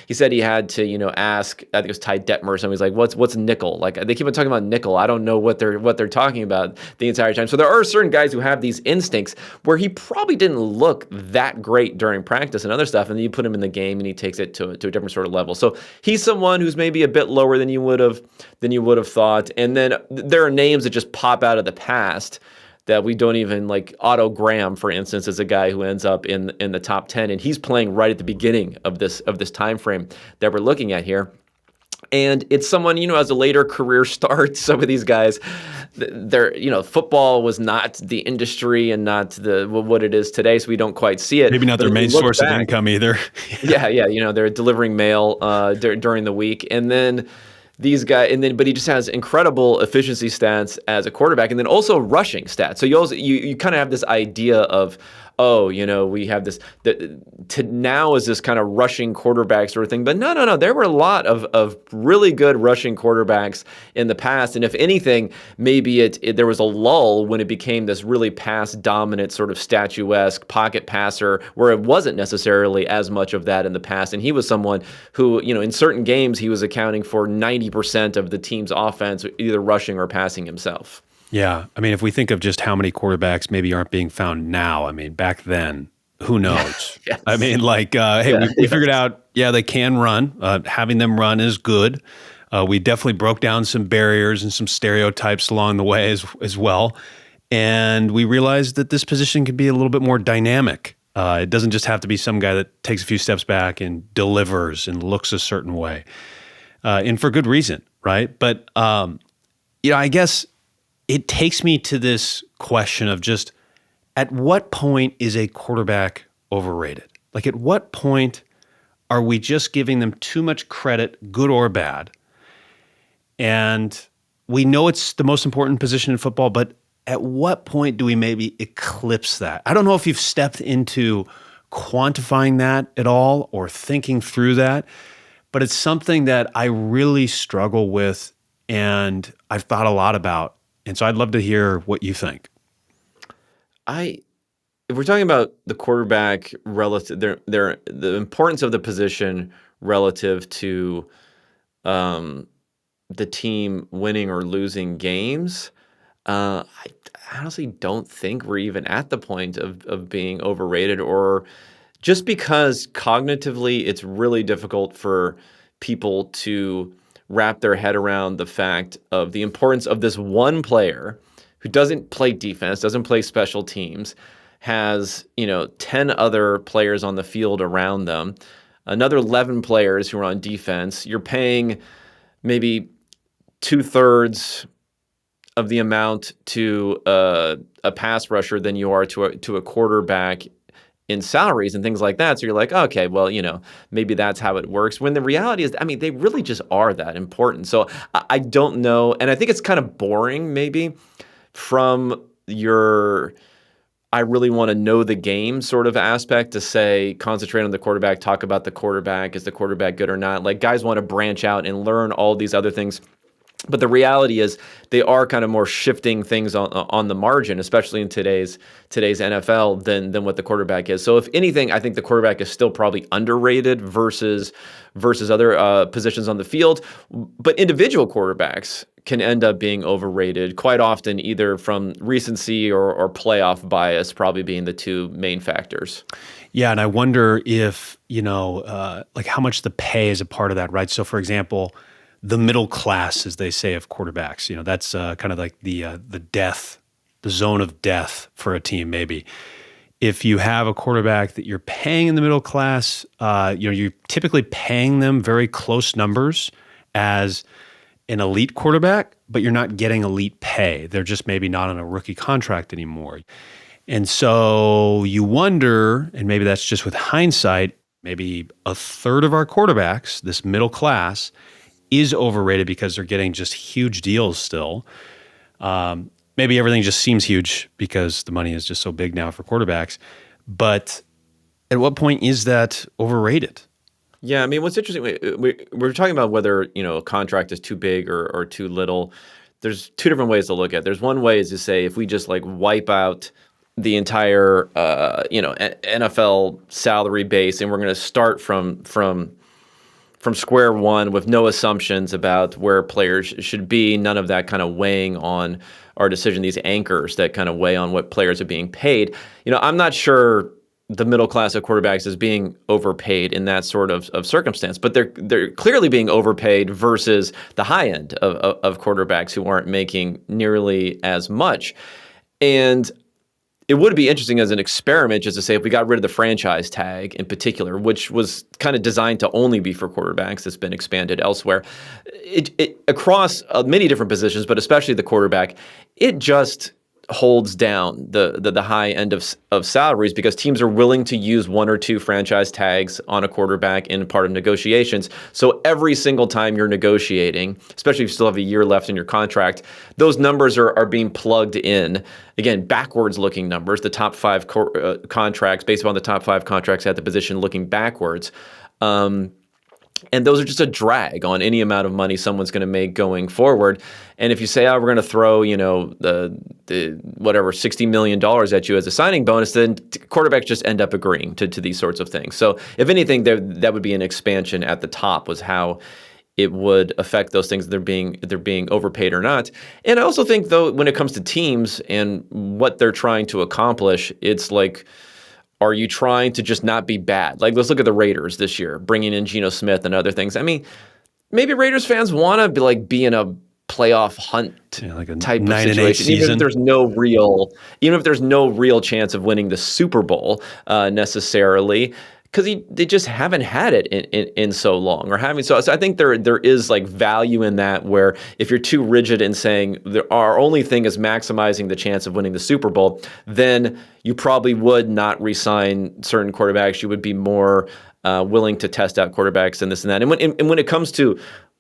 He said he had to, ask, I think it was Ty Detmer or something. He's like, what's nickel? Like, they keep on talking about nickel. I don't know what they're talking about the entire time. So there are certain guys who have these instincts where he probably didn't look that great during practice and other stuff, and then you put him in the game and he takes it to a different sort of level. So he's someone who's maybe a bit lower than you would have thought. And then there are names that just pop out of the past that we don't even like. Otto Graham, for instance, is a guy who ends up in the top 10, and he's playing right at the beginning of this time frame that we're looking at here. And it's someone, as a later career start, some of these guys, football was not the industry and not what it is today, so we don't quite see it. Maybe not their main source of income either. Yeah, they're delivering mail during the week, and then these guys, but he just has incredible efficiency stats as a quarterback, and then also rushing stats. So you kind of have this idea of, we have this to now is this kind of rushing quarterback sort of thing. But no. There were a lot of really good rushing quarterbacks in the past. And if anything, maybe there was a lull when it became this really pass dominant sort of statuesque pocket passer where it wasn't necessarily as much of that in the past. And he was someone who, in certain games, he was accounting for 90% of the team's offense, either rushing or passing himself. Yeah. I mean, if we think of just how many quarterbacks maybe aren't being found now, I mean, back then, who knows? Yes. I mean, we figured out, they can run. Having them run is good. We definitely broke down some barriers and some stereotypes along the way as well. And we realized that this position can be a little bit more dynamic. It doesn't just have to be some guy that takes a few steps back and delivers and looks a certain way. And for good reason, right? But, I guess it takes me to this question of just, at what point is a quarterback overrated? Like, at what point are we just giving them too much credit, good or bad? And we know it's the most important position in football, but at what point do we maybe eclipse that? I don't know if you've stepped into quantifying that at all or thinking through that, but it's something that I really struggle with and I've thought a lot about. And so I'd love to hear what you think. If we're talking about the quarterback relative, the importance of the position relative to the team winning or losing games, I honestly don't think we're even at the point of being overrated, or just because cognitively it's really difficult for people to wrap their head around the fact of the importance of this one player who doesn't play defense, doesn't play special teams, has 10 other players on the field around them, another 11 players who are on defense. You're paying maybe 2/3 of the amount to a pass rusher than you are to a quarterback in salaries and things like that. So you're like, okay, well, maybe that's how it works. When the reality is, I mean, they really just are that important. So I don't know. And I think it's kind of boring maybe from your, I really want to know the game sort of aspect to say, concentrate on the quarterback, talk about the quarterback. Is the quarterback good or not? Like, guys want to branch out and learn all these other things But the reality is they are kind of more shifting things on the margin, especially in today's NFL than what the quarterback is. So if anything, I think the quarterback is still probably underrated versus other positions on the field. But individual quarterbacks can end up being overrated quite often, either from recency or playoff bias, probably being the two main factors. Yeah, and I wonder if, like how much the pay is a part of that, right? So for example, the middle class, as they say, of quarterbacks, that's kind of like the zone of death for a team, maybe. If you have a quarterback that you're paying in the middle class, you're typically paying them very close numbers as an elite quarterback, but you're not getting elite pay. They're just maybe not on a rookie contract anymore. And so you wonder, and maybe that's just with hindsight, maybe a third of our quarterbacks, this middle class, is overrated because they're getting just huge deals still. Maybe everything just seems huge because the money is just so big now for quarterbacks. But at what point is that overrated? Yeah, I mean, what's interesting, we're talking about whether a contract is too big or too little. There's two different ways to look at it. There's one way is to say if we just like wipe out the entire NFL salary base and we're going to start from square one with no assumptions about where players should be, none of that kind of weighing on our decision, these anchors that kind of weigh on what players are being paid. I'm not sure the middle class of quarterbacks is being overpaid in that sort of circumstance, but they're clearly being overpaid versus the high end of quarterbacks who aren't making nearly as much. And it would be interesting as an experiment just to say if we got rid of the franchise tag in particular, which was kind of designed to only be for quarterbacks, that's been expanded elsewhere, it across many different positions, but especially the quarterback, it just holds down the high end of salaries because teams are willing to use one or two franchise tags on a quarterback in part of negotiations. So every single time you're negotiating, especially if you still have a year left in your contract, those numbers are being plugged in. Again, backwards looking numbers, the top five contracts, based on the top five contracts at the position looking backwards. And those are just a drag on any amount of money someone's going to make going forward. And if you say, we're going to throw, the whatever, $60 million at you as a signing bonus, then quarterbacks just end up agreeing to these sorts of things. So if anything, that would be an expansion at the top was how it would affect those things, they're being overpaid or not. And I also think, though, when it comes to teams and what they're trying to accomplish, it's like, are you trying to just not be bad? Like, let's look at the Raiders this year, bringing in Geno Smith and other things. I mean, maybe Raiders fans want to be in a playoff hunt like a type of 9-8 situation, season. even if there's no real chance of winning the Super Bowl necessarily, because they just haven't had it in so long, or having so I think there is like value in that, where if you're too rigid in saying our only thing is maximizing the chance of winning the Super Bowl, then you probably would not re-sign certain quarterbacks. You would be more willing to test out quarterbacks and this and that. And when it comes to,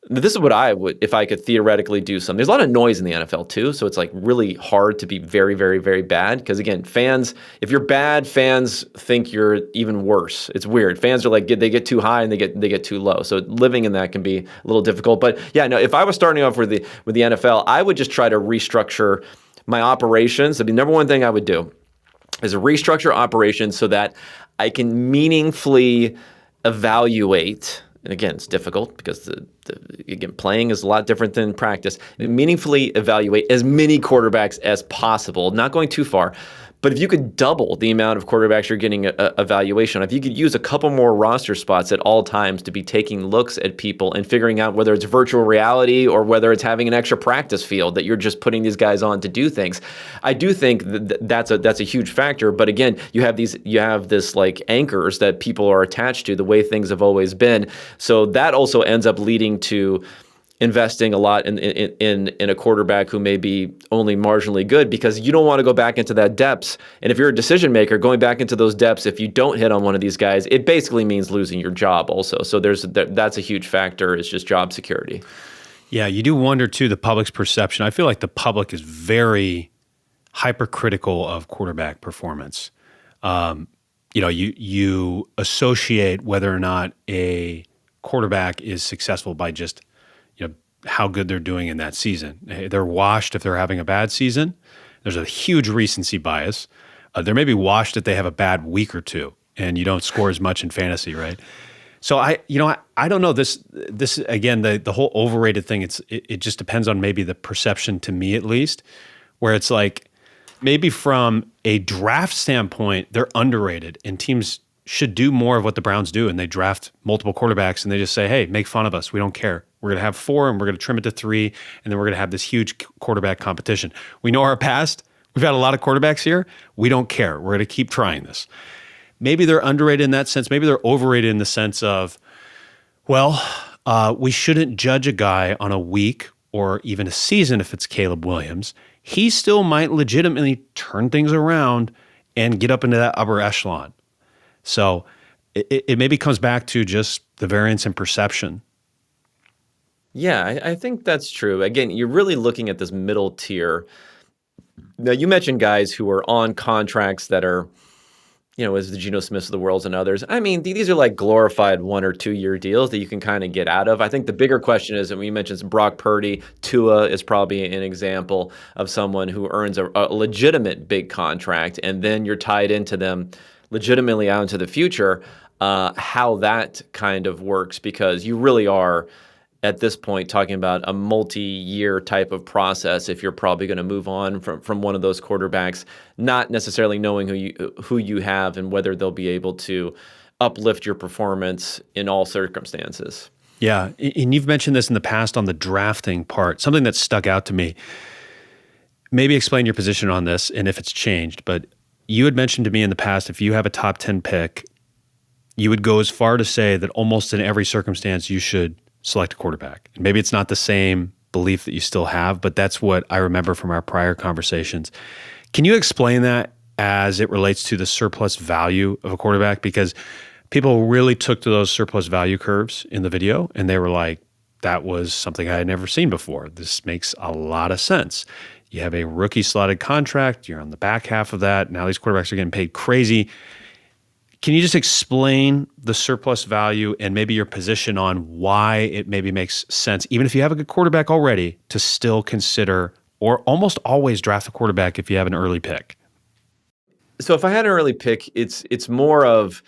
this is what I would, if I could theoretically do something. There's a lot of noise in the NFL too, so it's like really hard to be very, very, very bad. Because again, fans, if you're bad, fans think you're even worse. It's weird. Fans are like, they get too high and they get too low. So living in that can be a little difficult. But yeah, no, if I was starting off with the NFL, I would just try to restructure my operations. I mean, number one thing I would do is restructure operations so that I can meaningfully evaluate. And again, it's difficult because again, playing is a lot different than practice. Meaningfully evaluate as many quarterbacks as possible, not going too far. But if you could double the amount of quarterbacks you're getting a valuation, if you could use a couple more roster spots at all times to be taking looks at people and figuring out whether it's virtual reality or whether it's having an extra practice field that you're just putting these guys on to do things, I do think that's a huge factor. But again, you have this like anchors that people are attached to, the way things have always been. So that also ends up leading to investing a lot in a quarterback who may be only marginally good, because you don't want to go back into that depths. And if you're a decision maker, going back into those depths, if you don't hit on one of these guys, it basically means losing your job also. So that's a huge factor, is just job security. Yeah, you do wonder too, the public's perception. I feel like the public is very hypercritical of quarterback performance. You associate whether or not a quarterback is successful by just how good they're doing in that season. They're washed if they're having a bad season. There's a huge recency bias. They may be washed if they have a bad week or two and you don't score as much in fantasy, right? So I don't know this again, the whole overrated thing, it just depends on maybe the perception, to me at least, where it's like maybe from a draft standpoint, they're underrated and teams should do more of what the Browns do, and they draft multiple quarterbacks and they just say, hey, make fun of us. We don't care. We're going to have 4 and we're going to trim it to 3, and then we're going to have this huge quarterback competition. We know our past. We've had a lot of quarterbacks here. We don't care. We're going to keep trying this. Maybe they're underrated in that sense. Maybe they're overrated in the sense of, well, we shouldn't judge a guy on a week or even a season if it's Caleb Williams. He still might legitimately turn things around and get up into that upper echelon. So it maybe comes back to just the variance in perception. Yeah, I think that's true. Again, you're really looking at this middle tier. Now, you mentioned guys who are on contracts that are, as the Geno Smiths of the world and others. I mean, these are like glorified 1 or 2 year deals that you can kind of get out of. I think the bigger question is, and we mentioned Brock Purdy, Tua is probably an example of someone who earns a legitimate big contract, and then you're tied into them legitimately out into the future, how that kind of works, because you really are at this point talking about a multi-year type of process if you're probably going to move on from one of those quarterbacks, not necessarily knowing who you have and whether they'll be able to uplift your performance in all circumstances. Yeah, and you've mentioned this in the past on the drafting part, something that stuck out to me. Maybe explain your position on this and if it's changed, but you had mentioned to me in the past, if you have a top 10 pick, you would go as far to say that almost in every circumstance you should select a quarterback. And maybe it's not the same belief that you still have, but that's what I remember from our prior conversations. Can you explain that as it relates to the surplus value of a quarterback? Because people really took to those surplus value curves in the video, and they were like, that was something I had never seen before. This makes a lot of sense. You have a rookie slotted contract. You're on the back half of that. Now these quarterbacks are getting paid crazy. Can you just explain the surplus value and maybe your position on why it maybe makes sense, even if you have a good quarterback already, to still consider or almost always draft a quarterback if you have an early pick? So if I had an early pick, it's more of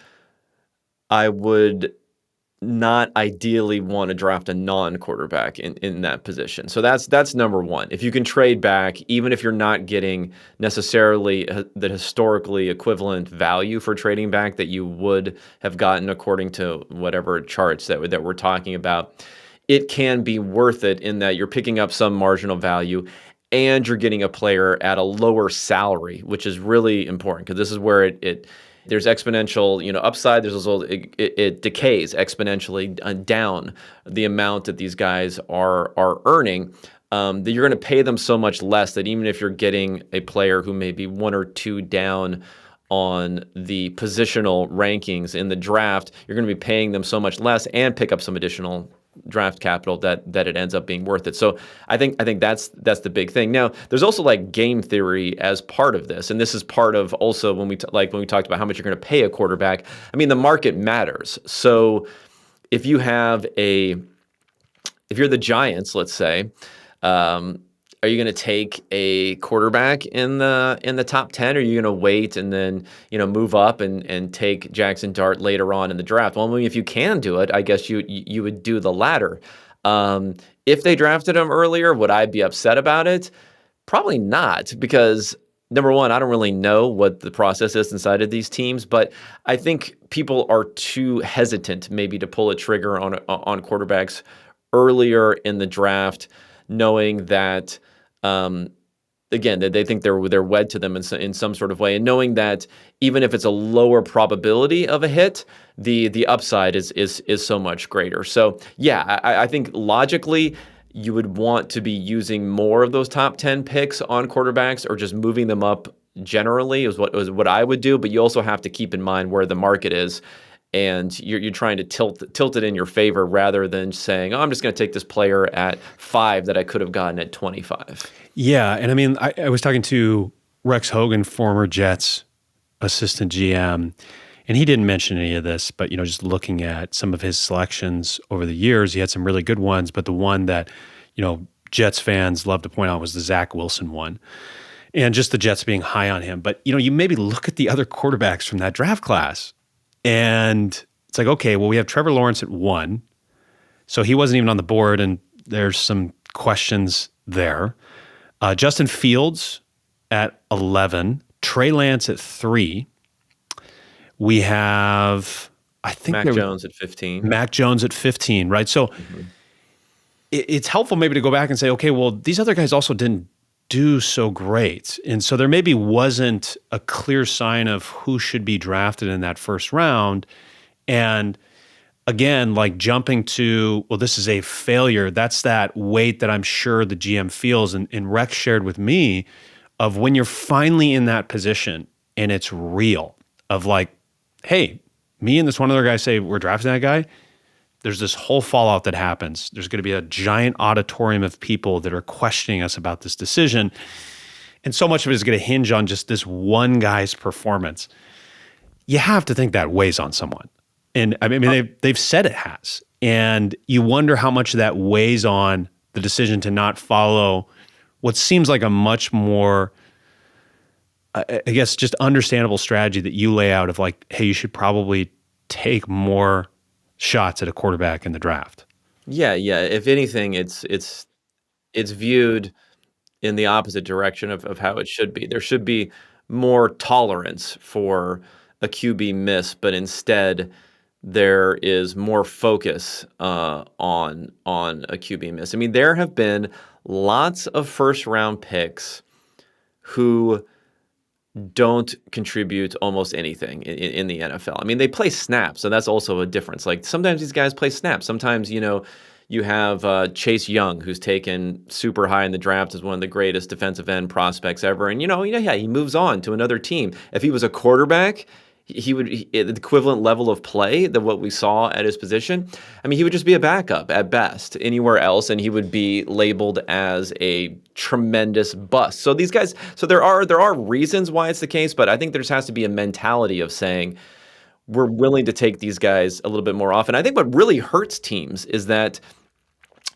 I would not ideally want to draft a non-quarterback in that position. So that's number one. If you can trade back, even if you're not getting necessarily the historically equivalent value for trading back that you would have gotten according to whatever charts that we're talking about, it can be worth it in that you're picking up some marginal value and you're getting a player at a lower salary, which is really important because this is where there's exponential, upside. There's also it decays exponentially down the amount that these guys are earning. That you're going to pay them so much less that even if you're getting a player who may be 1 or 2 down on the positional rankings in the draft, you're going to be paying them so much less and pick up some additional draft capital that it ends up being worth it. So I think that's the big thing. Now, there's also like game theory as part of this, and this is part of also when we talked about how much you're going to pay a quarterback. I mean, the market matters. So if you're the Giants, let's say, are you going to take a quarterback in the top 10? Or are you going to wait and then move up and take Jackson Dart later on in the draft? Well, I mean, if you can do it, I guess you would do the latter. If they drafted him earlier, would I be upset about it? Probably not, because number one, I don't really know what the process is inside of these teams, but I think people are too hesitant maybe to pull a trigger on quarterbacks earlier in the draft, knowing that, again, that they think they're wed to them in some sort of way, and knowing that even if it's a lower probability of a hit, the upside is so much greater. So yeah, I think logically you would want to be using more of those top 10 picks on quarterbacks, or just moving them up generally is what I would do. But you also have to keep in mind where the market is. And you're trying to tilt it in your favor rather than saying, oh, I'm just going to take this player at 5 that I could have gotten at 25. Yeah, and I mean, I was talking to Rex Hogan, former Jets assistant GM, and he didn't mention any of this, but just looking at some of his selections over the years, he had some really good ones, but the one that Jets fans love to point out was the Zach Wilson one. And just the Jets being high on him. But, you maybe look at the other quarterbacks from that draft class. And it's like, okay, well, we have Trevor Lawrence at 1. So he wasn't even on the board, and there's some questions there. Justin Fields at 11. Trey Lance at 3. We have, I think, Mac Jones at 15. Mac Jones at 15, right? So it's helpful maybe to go back and say, okay, well, these other guys also didn't do so great. And so there maybe wasn't a clear sign of who should be drafted in that first round. And again, like jumping to, well, this is a failure. That's that weight that I'm sure the GM feels. And Rex shared with me of when you're finally in that position and it's real of like, hey, me and this one other guy say we're drafting that guy. There's this whole fallout that happens. There's going to be a giant auditorium of people that are questioning us about this decision. And so much of it is going to hinge on just this one guy's performance. You have to think that weighs on someone. And I mean, they've said it has. And you wonder how much that weighs on the decision to not follow what seems like a much more, I guess, just understandable strategy that you lay out of like, hey, you should probably take more shots at a quarterback in the draft. Yeah. If anything, it's viewed in the opposite direction of how it should be. There should be more tolerance for a QB miss, but instead there is more focus on a QB miss. I mean, there have been lots of first-round picks who don't contribute almost anything in the NFL. I mean, they play snaps, so that's also a difference. Like sometimes these guys play snaps. Sometimes, you have Chase Young, who's taken super high in the draft as one of the greatest defensive end prospects ever. And, he moves on to another team. If he was a quarterback, he would the equivalent level of play that what we saw at his position. I mean, he would just be a backup at best anywhere else, and he would be labeled as a tremendous bust. So these guys, there are reasons why it's the case, but I think there just has to be a mentality of saying we're willing to take these guys a little bit more often. I think what really hurts teams is that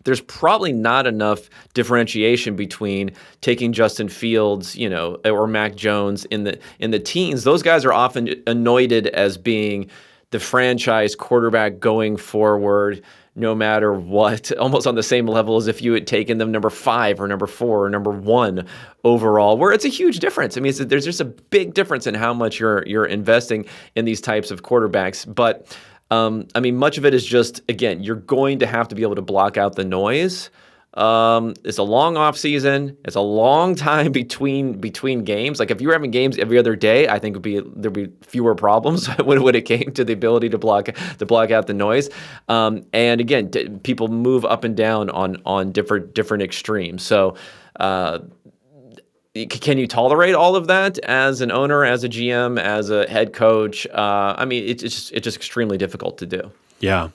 there's probably not enough differentiation between taking Justin Fields, or Mac Jones in the teens. Those guys are often anointed as being the franchise quarterback going forward, no matter what, almost on the same level as if you had taken them number 5 or number 4 or number 1 overall, where it's a huge difference. I mean, there's just a big difference in how much you're investing in these types of quarterbacks. But much of it is just, again, you're going to have to be able to block out the noise. It's a long off season. It's a long time between games. Like if you were having games every other day, I think there'd be fewer problems when it came to the ability to block out the noise. And again, people move up and down on different extremes. So, can you tolerate all of that as an owner, as a GM, as a head coach? It's just extremely difficult to do. Yeah.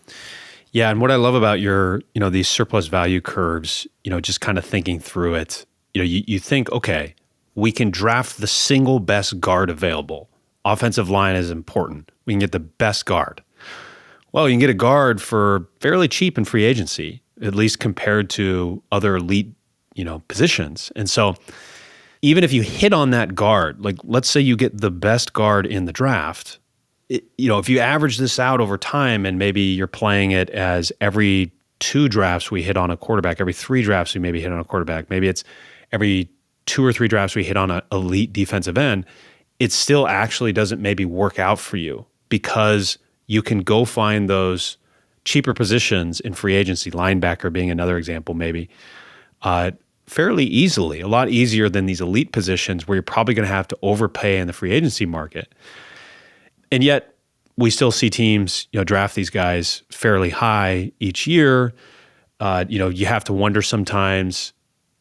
Yeah. And what I love about your, these surplus value curves, just kind of thinking through it, you think, okay, we can draft the single best guard available. Offensive line is important. We can get the best guard. Well, you can get a guard for fairly cheap in free agency, at least compared to other elite, positions. And so even if you hit on that guard, like let's say you get the best guard in the draft, if you average this out over time and maybe you're playing it as every 2 drafts we hit on a quarterback, every 3 drafts we maybe hit on a quarterback, maybe it's every 2 or 3 drafts we hit on an elite defensive end, it still actually doesn't maybe work out for you because you can go find those cheaper positions in free agency, linebacker being another example maybe, fairly easily, a lot easier than these elite positions where you're probably going to have to overpay in the free agency market. And yet we still see teams, draft these guys fairly high each year. You have to wonder sometimes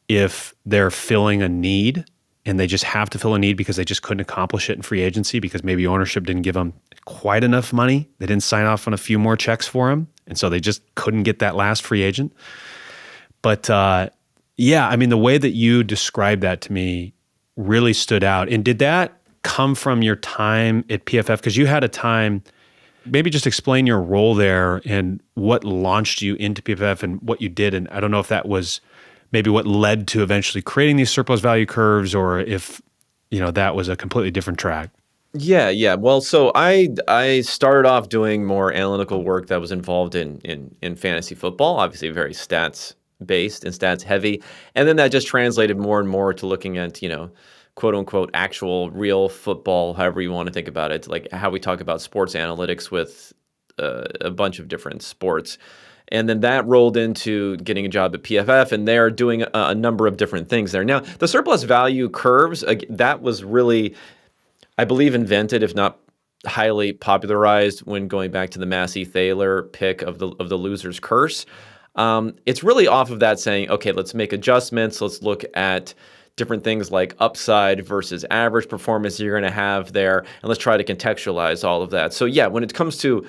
if they're filling a need and they just have to fill a need because they just couldn't accomplish it in free agency because maybe ownership didn't give them quite enough money. They didn't sign off on a few more checks for them. And so they just couldn't get that last free agent. But, the way that you described that to me really stood out. And did that come from your time at PFF? Because you had a time maybe just explain your role there and what launched you into PFF and what you did. And I don't know if that was maybe what led to eventually creating these surplus value curves, or if, that was a completely different track. Yeah. Well, so I started off doing more analytical work that was involved in fantasy football, obviously very stats based and stats heavy. And then that just translated more and more to looking at, quote unquote, actual real football, however you want to think about it, like how we talk about sports analytics with a bunch of different sports. And then that rolled into getting a job at PFF, and they're doing a number of different things there. Now, the surplus value curves, that was really, I believe, invented, if not highly popularized, when going back to the Massey Thaler pick of the loser's curse. It's really off of that saying, okay, let's make adjustments. Let's look at different things like upside versus average performance you're going to have there, and let's try to contextualize all of that. So yeah, when it comes to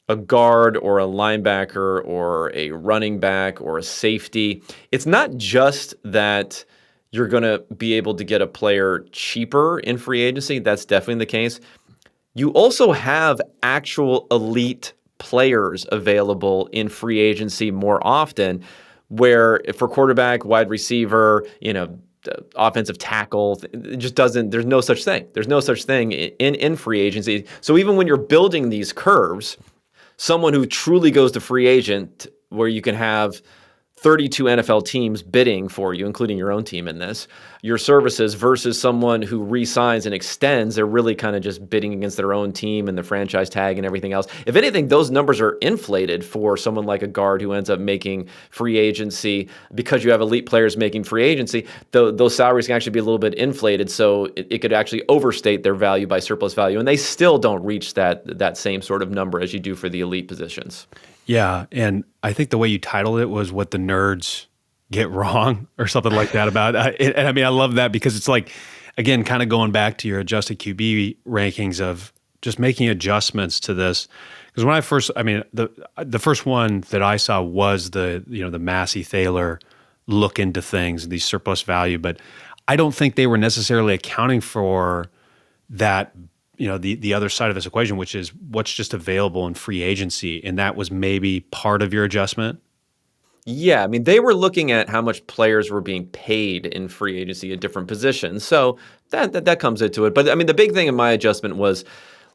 a guard or a linebacker or a running back or a safety, it's not just that you're going to be able to get a player cheaper in free agency. That's definitely the case. You also have actual elite players available in free agency more often, where for quarterback, wide receiver, offensive tackle, it just doesn't, there's no such thing. There's no such thing in free agency. So even when you're building these curves, someone who truly goes to free agent, where you can have 32 NFL teams bidding for you, including your own team in this, your services, versus someone who re-signs and extends, they're really kind of just bidding against their own team and the franchise tag and everything else. If anything, those numbers are inflated for someone like a guard who ends up making free agency, because you have elite players making free agency. Those salaries can actually be a little bit inflated, so it could actually overstate their value by surplus value, and they still don't reach that same sort of number as you do for the elite positions. Yeah, and I think the way you titled it was "What the Nerds Get Wrong" or something like that about it. And I mean, I love that, because it's like, again, kind of going back to your adjusted QB rankings of just making adjustments to this. Because when the first one that I saw was the Massey Thaler look into things, these surplus value, but I don't think they were necessarily accounting for that. The other side of this equation, which is what's just available in free agency. And that was maybe part of your adjustment? Yeah, I mean, they were looking at how much players were being paid in free agency at different positions. So that comes into it. But I mean, the big thing in my adjustment was,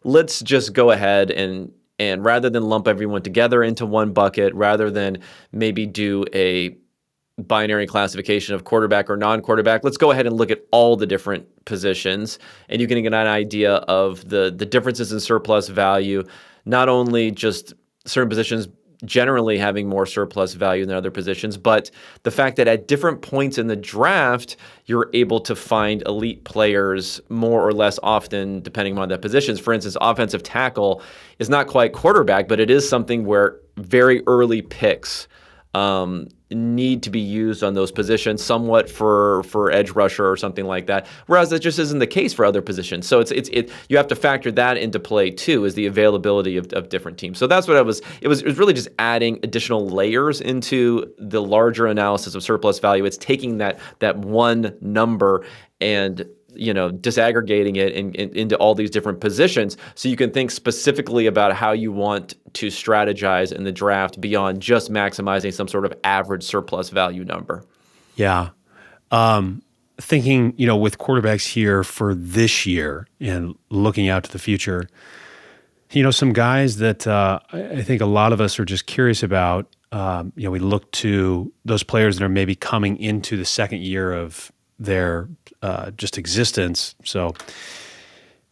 let's just go ahead and rather than lump everyone together into one bucket, rather than maybe do a binary classification of quarterback or non-quarterback, let's go ahead and look at all the different positions, and you can get an idea of the differences in surplus value, not only just certain positions generally having more surplus value than other positions, but the fact that at different points in the draft, you're able to find elite players more or less often depending on the positions. For instance, offensive tackle is not quite quarterback, but it is something where very early picks need to be used on those positions, somewhat for edge rusher or something like that. Whereas that just isn't the case for other positions. So you have to factor that into play too, is the availability of different teams. So that's what it was really just adding additional layers into the larger analysis of surplus value. It's taking that one number and disaggregating it into all these different positions, so you can think specifically about how you want to strategize in the draft beyond just maximizing some sort of average surplus value number. Yeah. Thinking, with quarterbacks here for this year and looking out to the future, some guys that I think a lot of us are just curious about, we look to those players that are maybe coming into the second year of their just existence. So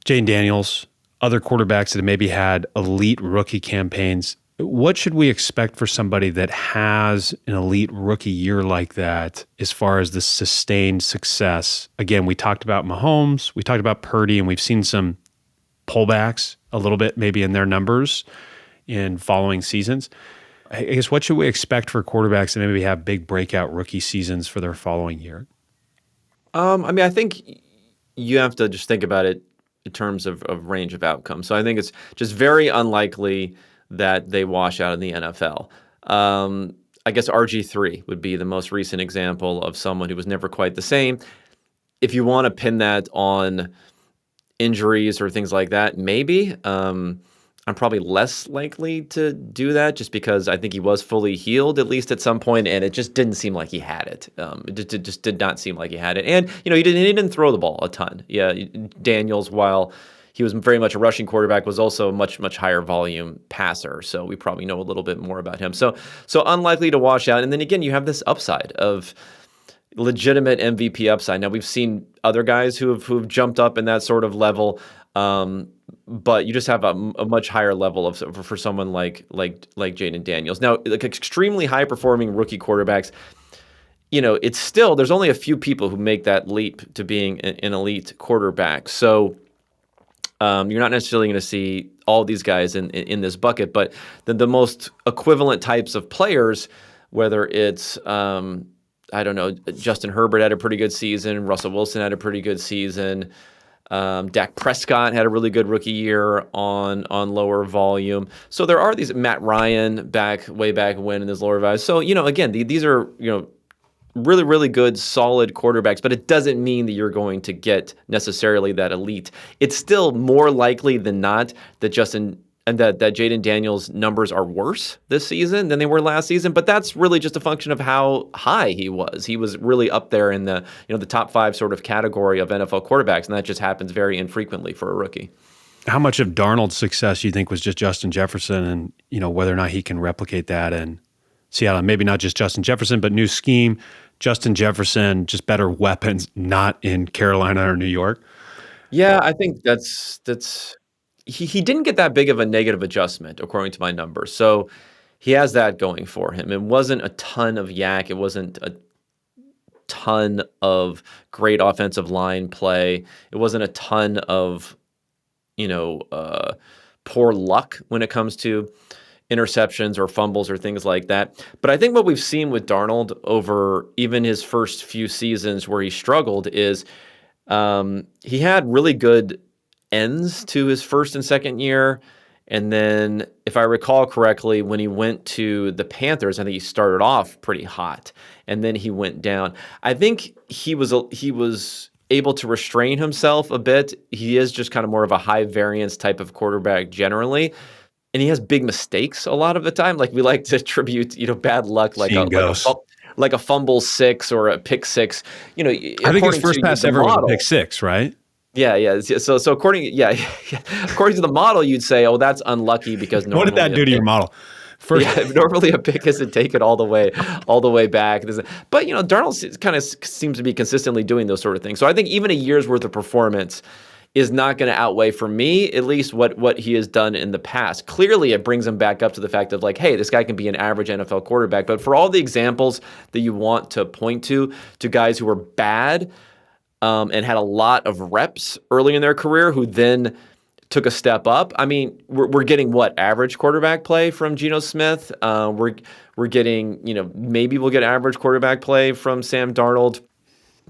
Jane Daniels, other quarterbacks that have maybe had elite rookie campaigns. What should we expect for somebody that has an elite rookie year like that as far as the sustained success? Again, we talked about Mahomes, we talked about Purdy, and we've seen some pullbacks a little bit maybe in their numbers in following seasons. I guess what should we expect for quarterbacks that maybe have big breakout rookie seasons for their following year? I think you have to just think about it in terms of range of outcomes. So I think it's just very unlikely that they wash out in the NFL. I guess RG3 would be the most recent example of someone who was never quite the same. If you want to pin that on injuries or things like that, maybe. I'm probably less likely to do that just because I think he was fully healed, at least at some point, and it just didn't seem like he had it. It just did not seem like he had it. And, he didn't throw the ball a ton. Yeah, Daniels, while he was very much a rushing quarterback, was also a much, much higher volume passer. So we probably know a little bit more about him. So unlikely to wash out. And then again, you have this upside of legitimate MVP upside. Now, we've seen other guys who've jumped up in that sort of level, but you just have a much higher level for someone like Jaden Daniels. Now, like extremely high performing rookie quarterbacks, it's still, there's only a few people who make that leap to being an elite quarterback. So you're not necessarily going to see all these guys in this bucket, but the most equivalent types of players, whether it's I don't know, Justin Herbert had a pretty good season, Russell Wilson had a pretty good season, Dak Prescott had a really good rookie year on lower volume. So there are these, Matt Ryan way back when in his lower volume. So, again, these are, really, really good, solid quarterbacks, but it doesn't mean that you're going to get necessarily that elite. It's still more likely than not that that Jaden Daniels' numbers are worse this season than they were last season, but that's really just a function of how high he was. He was really up there in the the top 5 sort of category of NFL quarterbacks, and that just happens very infrequently for a rookie. How much of Darnold's success you think was just Justin Jefferson, and whether or not he can replicate that in Seattle? Maybe not just Justin Jefferson, but new scheme, Justin Jefferson, just better weapons, not in Carolina or New York. Yeah, I think that's. He didn't get that big of a negative adjustment, according to my numbers. So he has that going for him. It wasn't a ton of yak. It wasn't a ton of great offensive line play. It wasn't a ton of, poor luck when it comes to interceptions or fumbles or things like that. But I think what we've seen with Darnold over even his first few seasons where he struggled is he had really good ends to his first and second year. And then, if I recall correctly, when he went to the Panthers, I think he started off pretty hot, and then he went down. I think he was able to restrain himself a bit. He is just kind of more of a high variance type of quarterback generally, and he has big mistakes a lot of the time. Like we like to attribute, bad luck, like a fumble 6 or a pick 6. I think his first pass ever was a pick 6, right? Yeah. So according to the model, you'd say, oh, that's unlucky because normally what did that do to your model? Normally a pick isn't taken all the way back. But Darnold kind of seems to be consistently doing those sort of things. So I think even a year's worth of performance is not going to outweigh, for me, at least what he has done in the past. Clearly, it brings him back up to the fact of like, hey, this guy can be an average NFL quarterback. But for all the examples that you want to point to guys who were bad and had a lot of reps early in their career who then took a step up. I mean, we're getting what, average quarterback play from Geno Smith? We're getting, maybe we'll get average quarterback play from Sam Darnold.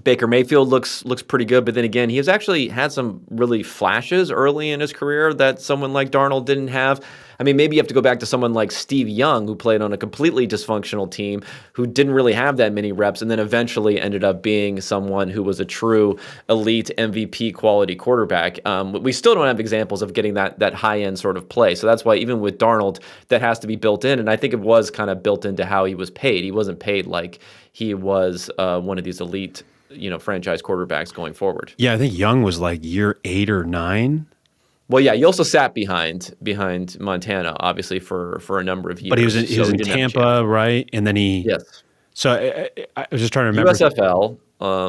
Baker Mayfield looks pretty good, but then again, he has actually had some really flashes early in his career that someone like Darnold didn't have. I mean, maybe you have to go back to someone like Steve Young, who played on a completely dysfunctional team, who didn't really have that many reps, and then eventually ended up being someone who was a true elite MVP quality quarterback. We still don't have examples of getting that high-end sort of play. So that's why even with Darnold, that has to be built in, and I think it was kind of built into how he was paid. He wasn't paid like he was one of these elite franchise quarterbacks going forward. Yeah, I think Young was like year 8 or 9. Well, yeah, he also sat behind Montana, obviously, for a number of years. But he was in Tampa, right? And then yes. So I was just trying to remember. USFL.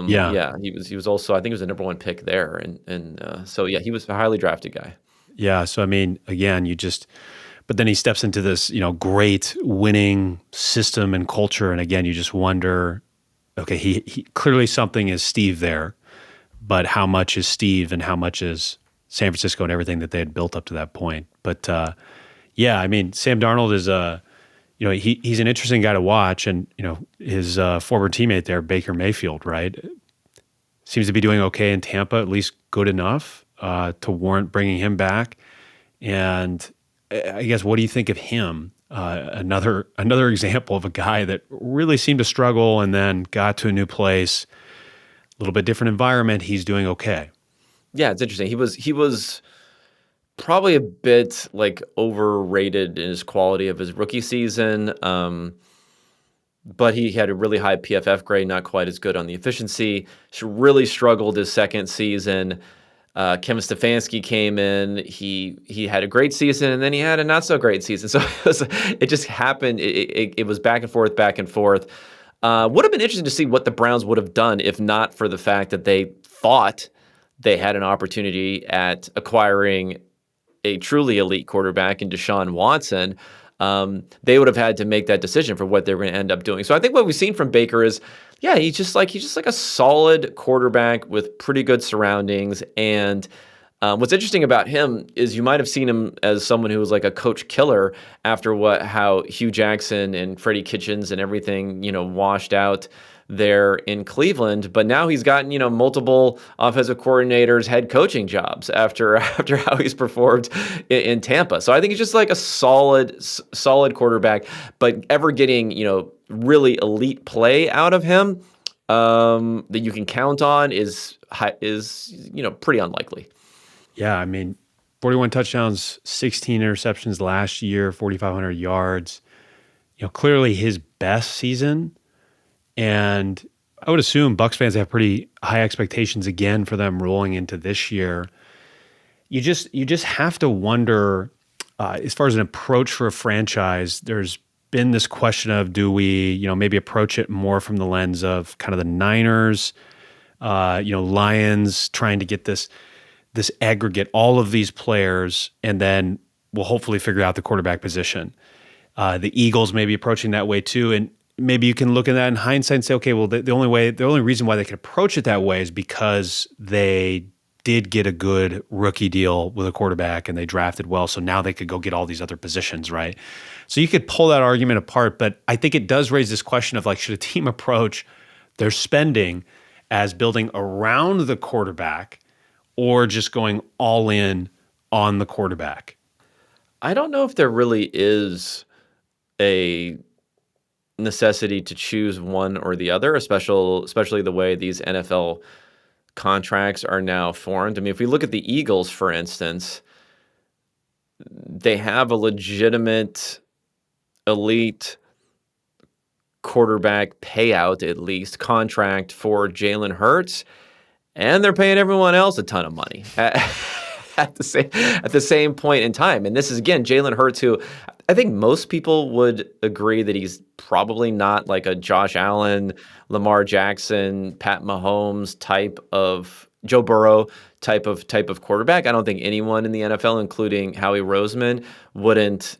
Yeah. He was also, I think he was the number 1 pick there, and so yeah, he was a highly drafted guy. Yeah. So I mean, again, but then he steps into this great winning system and culture, and again, you just wonder. Okay, he clearly something is Steve there, but how much is Steve and how much is San Francisco and everything that they had built up to that point? But yeah, I mean, Sam Darnold is he's an interesting guy to watch, and his former teammate there, Baker Mayfield, right, seems to be doing okay in Tampa, at least good enough to warrant bringing him back. And I guess, what do you think of him? Another example of a guy that really seemed to struggle and then got to a new place, a little bit different environment. He's doing okay. Yeah, it's interesting. He was probably a bit like overrated in his quality of his rookie season. But he had a really high PFF grade, not quite as good on the efficiency. She really struggled his second season. Kevin Stefanski came in. He had a great season, and then he had a not so great season. So it just happened. It was back and forth, back and forth. Would have been interesting to see what the Browns would have done if not for the fact that they thought they had an opportunity at acquiring a truly elite quarterback in Deshaun Watson. They would have had to make that decision for what they were going to end up doing. So I think what we've seen from Baker is, yeah, he's just like a solid quarterback with pretty good surroundings. And what's interesting about him is you might have seen him as someone who was like a coach killer after how Hugh Jackson and Freddie Kitchens and everything, washed out there in Cleveland, but now he's gotten, multiple offensive coordinators, head coaching jobs after how he's performed in Tampa. So I think he's just like a solid quarterback, but ever getting, really elite play out of him that you can count on is pretty unlikely. Yeah, I mean, 41 touchdowns, 16 interceptions last year, 4,500 yards. Clearly his best season. And I would assume Bucs fans have pretty high expectations again for them rolling into this year. You just have to wonder, as far as an approach for a franchise, there's been this question of, do we, maybe approach it more from the lens of kind of the Niners, Lions trying to get this aggregate, all of these players, and then we'll hopefully figure out the quarterback position. The Eagles may be approaching that way too. And maybe you can look at that in hindsight and say, okay, well, the only reason why they could approach it that way is because they did get a good rookie deal with a quarterback and they drafted well. So now they could go get all these other positions, right? So you could pull that argument apart, but I think it does raise this question of like, should a team approach their spending as building around the quarterback or just going all in on the quarterback? I don't know if there really is a necessity to choose one or the other, especially the way these NFL contracts are now formed. I mean, if we look at the Eagles, for instance, they have a legitimate elite quarterback payout, at least contract for Jalen Hurts, and they're paying everyone else a ton of money at the same point in time. And this is, again, Jalen Hurts, who I think most people would agree that he's probably not like a Josh Allen, Lamar Jackson, Pat Mahomes type of Joe Burrow type of quarterback. I don't think anyone in the NFL, including Howie Roseman, wouldn't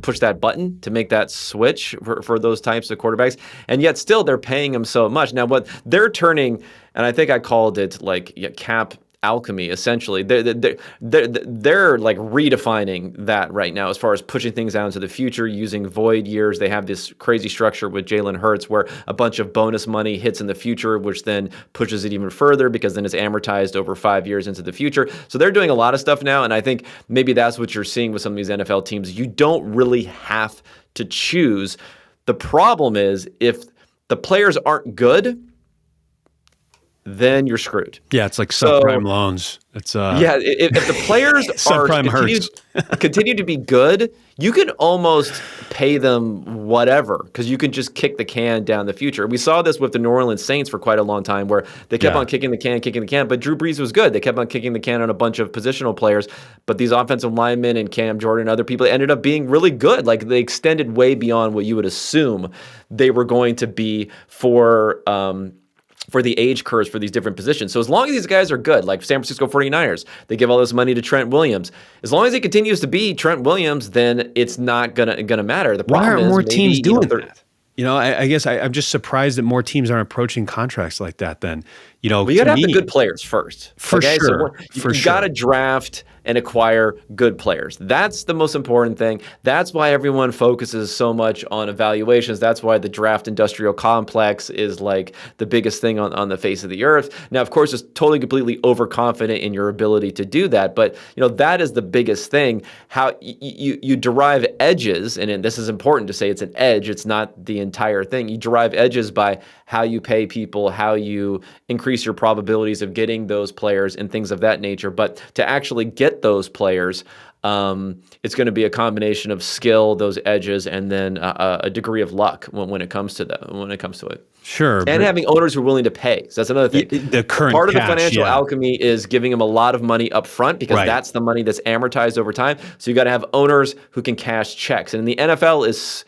push that button to make that switch for those types of quarterbacks. And yet still they're paying him so much. Now what they're turning, and I think I called it like cap alchemy, essentially. They're like redefining that right now as far as pushing things out into the future, using void years. They have this crazy structure with Jalen Hurts where a bunch of bonus money hits in the future, which then pushes it even further because then it's amortized over 5 years into the future. So they're doing a lot of stuff now, and I think maybe that's what you're seeing with some of these NFL teams. You don't really have to choose. The problem is if the players aren't good, then you're screwed. Yeah, it's like subprime loans. It's if the players continue to be good, you can almost pay them whatever because you can just kick the can down the future. We saw this with the New Orleans Saints for quite a long time where they kept on kicking the can, but Drew Brees was good. They kept on kicking the can on a bunch of positional players, but these offensive linemen and Cam Jordan and other people ended up being really good. Like they extended way beyond what you would assume they were going to be for the age curves for these different positions. So as long as these guys are good, like San Francisco 49ers, they give all this money to Trent Williams. As long as he continues to be Trent Williams, then it's not gonna matter. The problem Why aren't is more maybe, teams doing that? I guess I'm just surprised that more teams aren't approaching contracts like that then. Well, you got to have the good players first. For sure. You got to draft and acquire good players. That's the most important thing. That's why everyone focuses so much on evaluations. That's why the draft industrial complex is like the biggest thing on the face of the earth. Now, of course, it's totally completely overconfident in your ability to do that, but that is the biggest thing. How you derive edges, and this is important to say it's an edge, it's not the entire thing. You derive edges by how you pay people, how you increase your probabilities of getting those players and things of that nature. But to actually get those players, it's going to be a combination of skill, those edges, and then a degree of luck when it comes to it. Sure. And having owners who are willing to pay. So that's another thing. The current part of cash, the financial alchemy is giving them a lot of money up front, because that's the money that's amortized over time. So you got to have owners who can cash checks. And the NFL is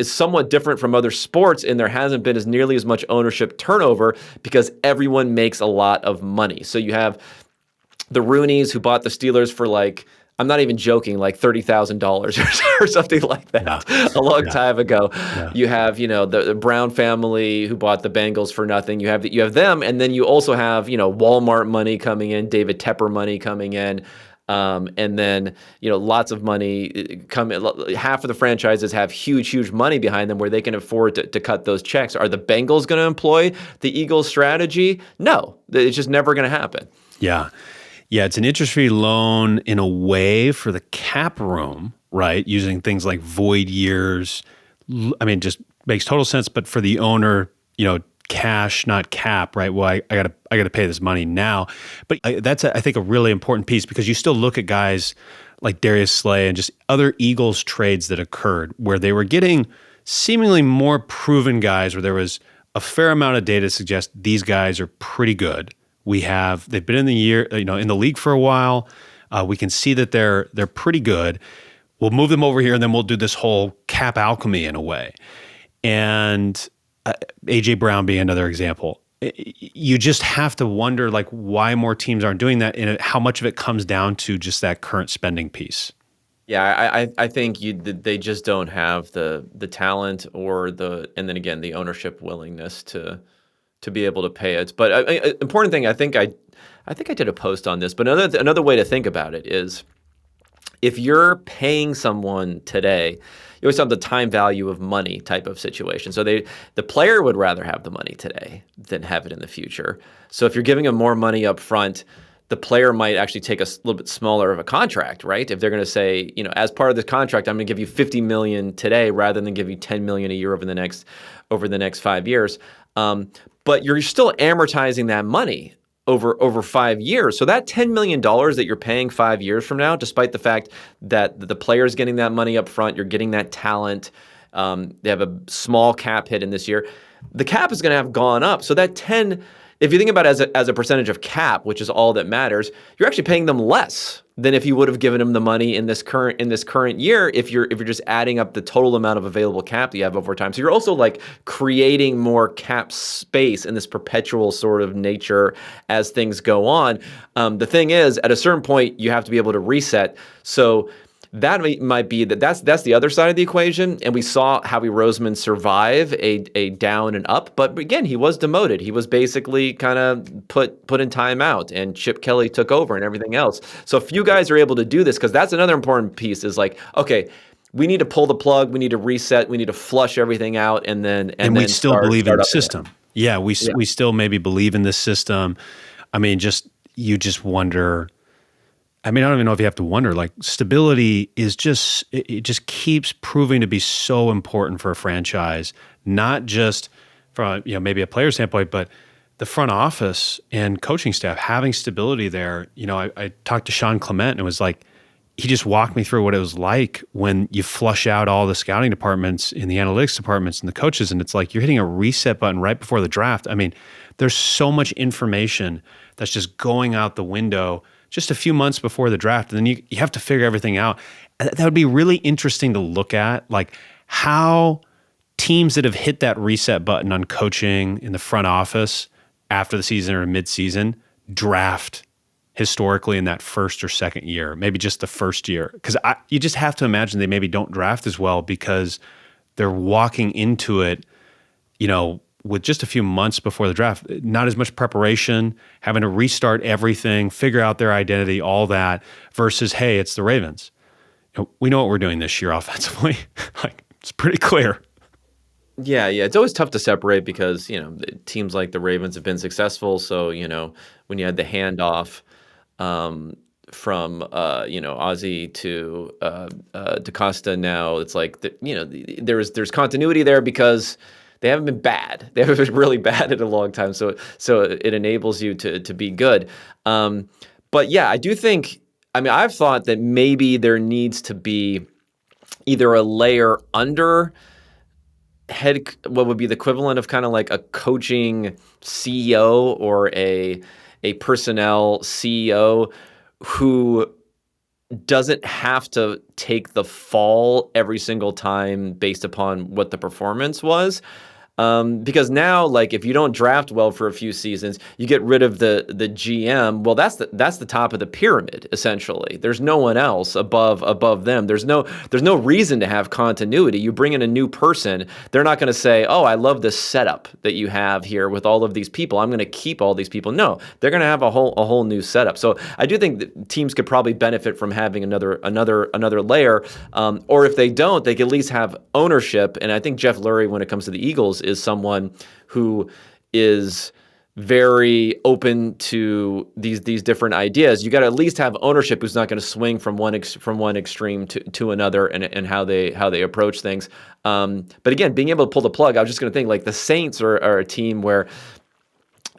somewhat different from other sports, and there hasn't been nearly as much ownership turnover because everyone makes a lot of money. So you have the Rooneys who bought the Steelers for I'm not even joking, like $30,000 or something like that a long time ago. Yeah. You have, the Brown family who bought the Bengals for nothing. You have them, and then you also have, Walmart money coming in, David Tepper money coming in. And then, lots of money half of the franchises have huge money behind them where they can afford to cut those checks. Are the Bengals going to employ the Eagles strategy? No, it's just never going to happen. Yeah. Yeah, it's an interest-free loan in a way for the cap room, right? Using things like void years. I mean, just makes total sense. But for the owner, cash, not cap, right? Well, I gotta pay this money now. But that's I think a really important piece, because you still look at guys like Darius Slay and just other Eagles trades that occurred where they were getting seemingly more proven guys, where there was a fair amount of data to suggest these guys are pretty good. They've been in the league for a while. We can see that they're pretty good. We'll move them over here, and then we'll do this whole cap alchemy in a way. And A.J. Brown being another example. You just have to wonder why more teams aren't doing that, and how much of it comes down to just that current spending piece. Yeah, I think they just don't have the talent and then again the ownership willingness to be able to pay it. But important thing, I think I did a post on this, but another way to think about it is, if you're paying someone today, you always have the time value of money type of situation. So the player would rather have the money today than have it in the future. So if you're giving them more money up front, the player might actually take a little bit smaller of a contract, right? If they're going to say, as part of this contract, I'm going to give you $50 million today rather than give you $10 million a year over the next 5 years. But you're still amortizing that money over 5 years. So that $10 million that you're paying 5 years from now, despite the fact that the player's getting that money up front, you're getting that talent, they have a small cap hit in this year, the cap is going to have gone up. So that 10, if you think about it as a percentage of cap, which is all that matters, you're actually paying them less than if you would have given them the money in this current year, if you're just adding up the total amount of available cap that you have over time. So you're also creating more cap space in this perpetual sort of nature as things go on. The thing is, at a certain point, you have to be able to reset. So that might be that's the other side of the equation. And we saw Howie Roseman survive a down and up, but again, he was demoted. He was basically kind of put in timeout, and Chip Kelly took over and everything else. So if you guys are able to do this, because that's another important piece, is okay, we need to pull the plug, we need to reset, we need to flush everything out, and we still believe in the system. Yeah, we still maybe believe in this system. I mean, you just wonder. I mean, I don't even know if you have to wonder. Stability is it just keeps proving to be so important for a franchise, not just from maybe a player standpoint, but the front office and coaching staff having stability there. I talked to Sean Clement, and it was he just walked me through what it was like when you flush out all the scouting departments in the analytics departments and the coaches, and it's you're hitting a reset button right before the draft. I mean, there's so much information that's just going out the window just a few months before the draft, and then you have to figure everything out. That would be really interesting to look at, how teams that have hit that reset button on coaching in the front office after the season or mid-season draft historically in that first or second year, maybe just the first year. Because you just have to imagine they maybe don't draft as well because they're walking into it, with just a few months before the draft, not as much preparation, having to restart everything, figure out their identity, all that, versus, hey, it's the Ravens. We know what we're doing this year offensively. Like, it's pretty clear. Yeah, it's always tough to separate because, teams like the Ravens have been successful. So, when you had the handoff from Ozzie to DaCosta now, it's like there's continuity there because they haven't been bad. They haven't been really bad in a long time. So it enables you to be good. But yeah, I do think. I mean, I've thought that maybe there needs to be either a layer under what would be the equivalent of kind of like a coaching CEO or a personnel CEO who doesn't have to take the fall every single time based upon what the performance was. Because now, like, if you don't draft well for a few seasons, you get rid of the GM. Well, that's the top of the pyramid, essentially. There's no one else above them. There's no reason to have continuity. You bring in a new person, they're not going to say, "Oh, I love this setup that you have here with all of these people. I'm going to keep all these people." No, they're going to have a whole new setup. So I do think that teams could probably benefit from having another layer. Or if they don't, they could at least have ownership. And I think Jeff Lurie, when it comes to the Eagles, is someone who is very open to these different ideas. You got to at least have ownership who's not going to swing from one extreme to another and how they approach things. But again, being able to pull the plug, I was just going to think like the Saints are a team where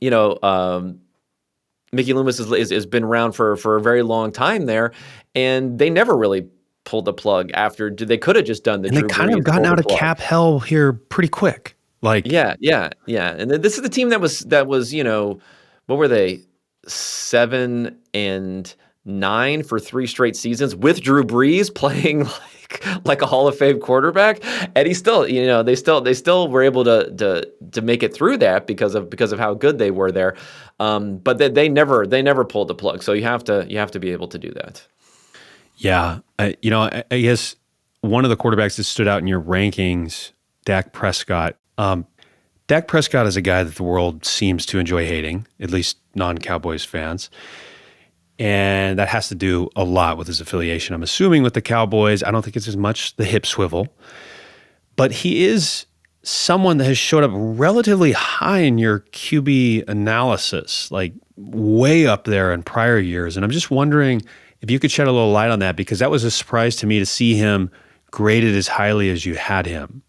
Mickey Loomis has been around for a very long time there, and they never really pulled the plug after. They could have just done the. And they kind of gotten out of cap hell here pretty quick. Like yeah. And this is the team that was what were they, 7-9 for 3 straight seasons with Drew Brees playing like a Hall of Fame quarterback, and he still they still were able to make it through that because of how good they were there, but they never pulled the plug. So you have to be able to do that. Yeah, I guess one of the quarterbacks that stood out in your rankings, Dak Prescott. Dak Prescott is a guy that the world seems to enjoy hating, at least non-Cowboys fans. And that has to do a lot with his affiliation, I'm assuming, with the Cowboys. I don't think it's as much the hip swivel. But he is someone that has showed up relatively high in your QB analysis, like way up there in prior years. And I'm just wondering if you could shed a little light on that, because that was a surprise to me to see him graded as highly as you had him.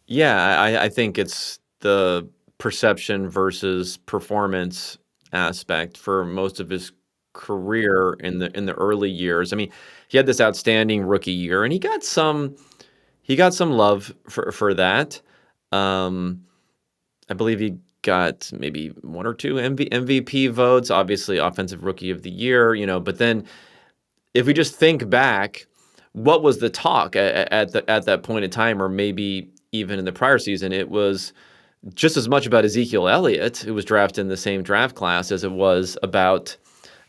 Yeah, I think it's the perception versus performance aspect for most of his career in the early years. I mean, he had this outstanding rookie year, and he got some love for that. I believe he got maybe 1 or 2 MVP votes. Obviously, Offensive Rookie of the Year. But then if we just think back, what was the talk at that point in time, or maybe even in the prior season? It was just as much about Ezekiel Elliott, who was drafted in the same draft class, as it was about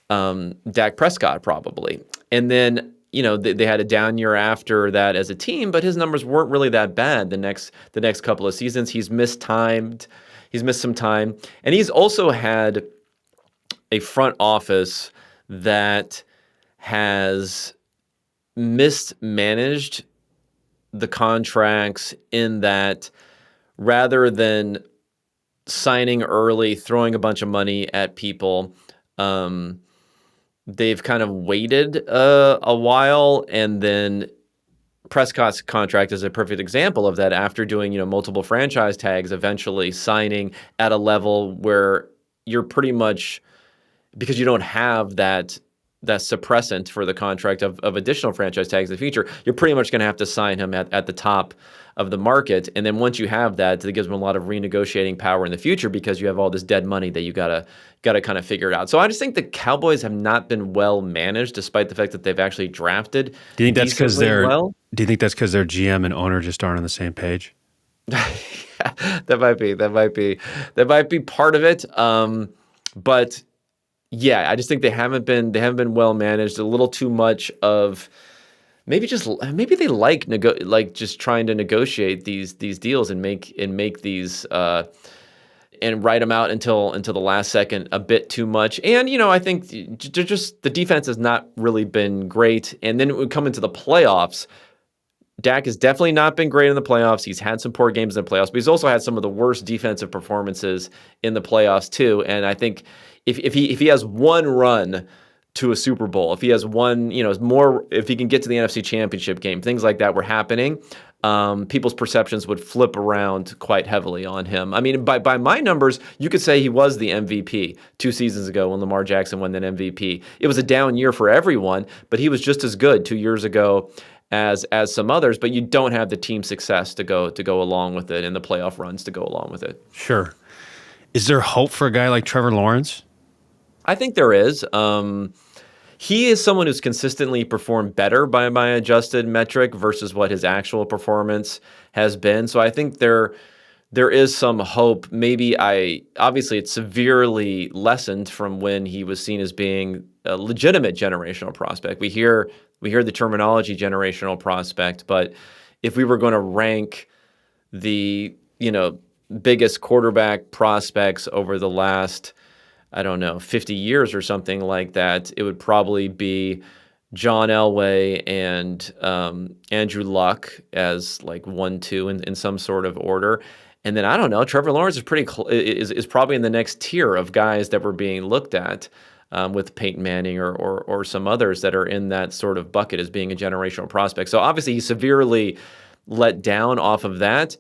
Dak Prescott, probably. And then, they had a down year after that as a team, but his numbers weren't really that bad the next couple of seasons. He's missed some time. And he's also had a front office that has mismanaged the contracts, in that rather than signing early, throwing a bunch of money at people, they've kind of waited a while, and then Prescott's contract is a perfect example of that. After doing multiple franchise tags, eventually signing at a level where you're pretty much, because you don't have that suppressant for the contract of additional franchise tags in the future, you're pretty much going to have to sign him at the top of the market. And then once you have that, it gives him a lot of renegotiating power in the future, because you have all this dead money that you gotta kind of figure it out. So I just think the Cowboys have not been well managed, despite the fact that they've actually drafted. Do you think that's because their GM and owner just aren't on the same page? That might be part of it. But yeah, I just think they haven't been well managed. A little too much of maybe they like just trying to negotiate these deals and make these and ride him out until the last second a bit too much. And, I think just the defense has not really been great. And then it would come into the playoffs. Dak has definitely not been great in the playoffs. He's had some poor games in the playoffs, but he's also had some of the worst defensive performances in the playoffs too. And I think if he has one run to a Super Bowl, if he has one, if he can get to the NFC Championship game, things like that were happening, people's perceptions would flip around quite heavily on him. I mean, by my numbers, you could say he was the MVP 2 seasons ago when Lamar Jackson won that MVP. It was a down year for everyone, but he was just as good 2 years ago as some others. But you don't have the team success to go along with it and the playoff runs to go along with it. Sure. Is there hope for a guy like Trevor Lawrence? I think there is. He is someone who's consistently performed better by my adjusted metric versus what his actual performance has been. So I think there is some hope. Obviously it's severely lessened from when he was seen as being a legitimate generational prospect. We hear the terminology generational prospect, but if we were going to rank the, biggest quarterback prospects over the last, 50 years or something like that, it would probably be John Elway and Andrew Luck as like 1, 2 in some sort of order. And then Trevor Lawrence is probably in the next tier of guys that were being looked at with Peyton Manning or some others that are in that sort of bucket as being a generational prospect. So obviously he's severely let down off of that.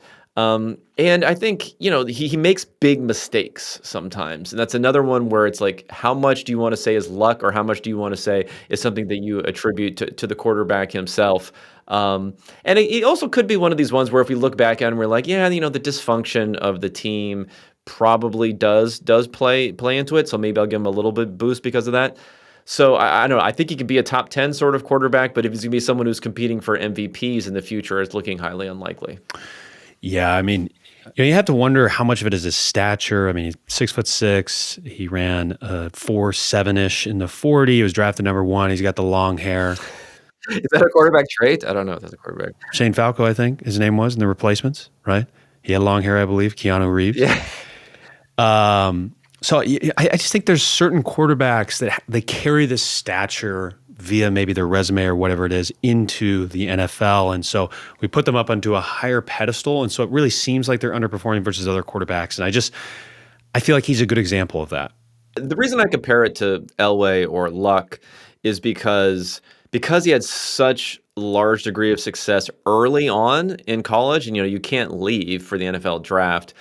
And I think, he makes big mistakes sometimes. And that's another one where it's like, how much do you want to say is luck or how much do you want to say is something that you attribute to the quarterback himself? And it also could be one of these ones where if we look back at him, we're like, yeah, the dysfunction of the team probably does play into it. So maybe I'll give him a little bit boost because of that. So I don't know. I think he could be a top 10 sort of quarterback, but if he's going to be someone who's competing for MVPs in the future, it's looking highly unlikely. Yeah, I mean, you have to wonder how much of it is his stature. I mean, he's 6'6". He ran 4.7-ish in the 40. He was drafted number 1. He's got the long hair. Is that a quarterback trait? I don't know if that's a quarterback. Shane Falco, I think his name was in the replacements, right? He had long hair, I believe. Keanu Reeves. Yeah. So I just think there's certain quarterbacks that they carry this stature via maybe their resume or whatever it is into the NFL. And so we put them up onto a higher pedestal. And so it really seems like they're underperforming versus other quarterbacks. And I feel like he's a good example of that. The reason I compare it to Elway or Luck is because he had such large degree of success early on in college, and you can't leave for the NFL draft.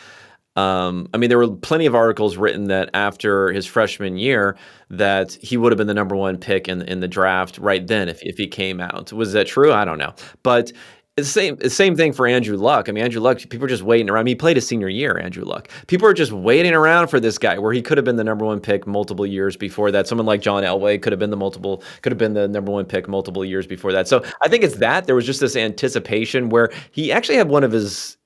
There were plenty of articles written that after his freshman year that he would have been the number 1 pick in the draft right then if he came out. Was that true? I don't know. But it's the same thing for Andrew Luck. I mean, Andrew Luck, people are just waiting around. He played his senior year, Andrew Luck. People are just waiting around for this guy where he could have been the number 1 pick multiple years before that. Someone like John Elway could have been the number 1 pick multiple years before that. So I think it's that. There was just this anticipation where he actually had one of his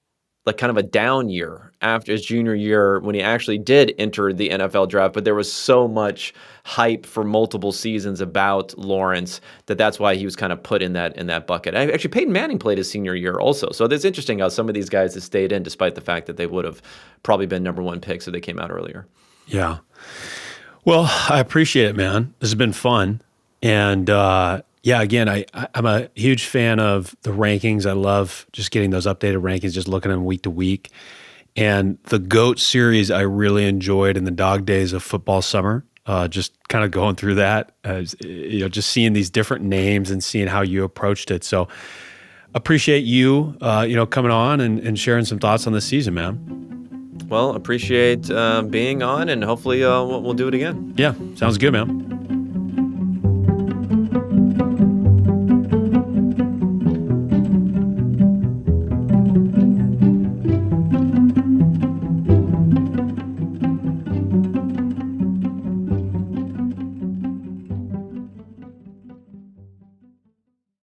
kind of a down year after his junior year when he actually did enter the NFL draft, but there was so much hype for multiple seasons about Lawrence that's why he was kind of put in that bucket. Actually, Peyton Manning played his senior year also. So it's interesting how some of these guys have stayed in despite the fact that they would have probably been number 1 picks if they came out earlier. Yeah. Well, I appreciate it, man. This has been fun. And, again, I'm a huge fan of the rankings. I love just getting those updated rankings, just looking at them week to week. And the GOAT series I really enjoyed in the dog days of football summer, just kind of going through that, just seeing these different names and seeing how you approached it. So appreciate you, coming on and sharing some thoughts on this season, man. Well, appreciate being on, and hopefully we'll do it again. Yeah, sounds good, man.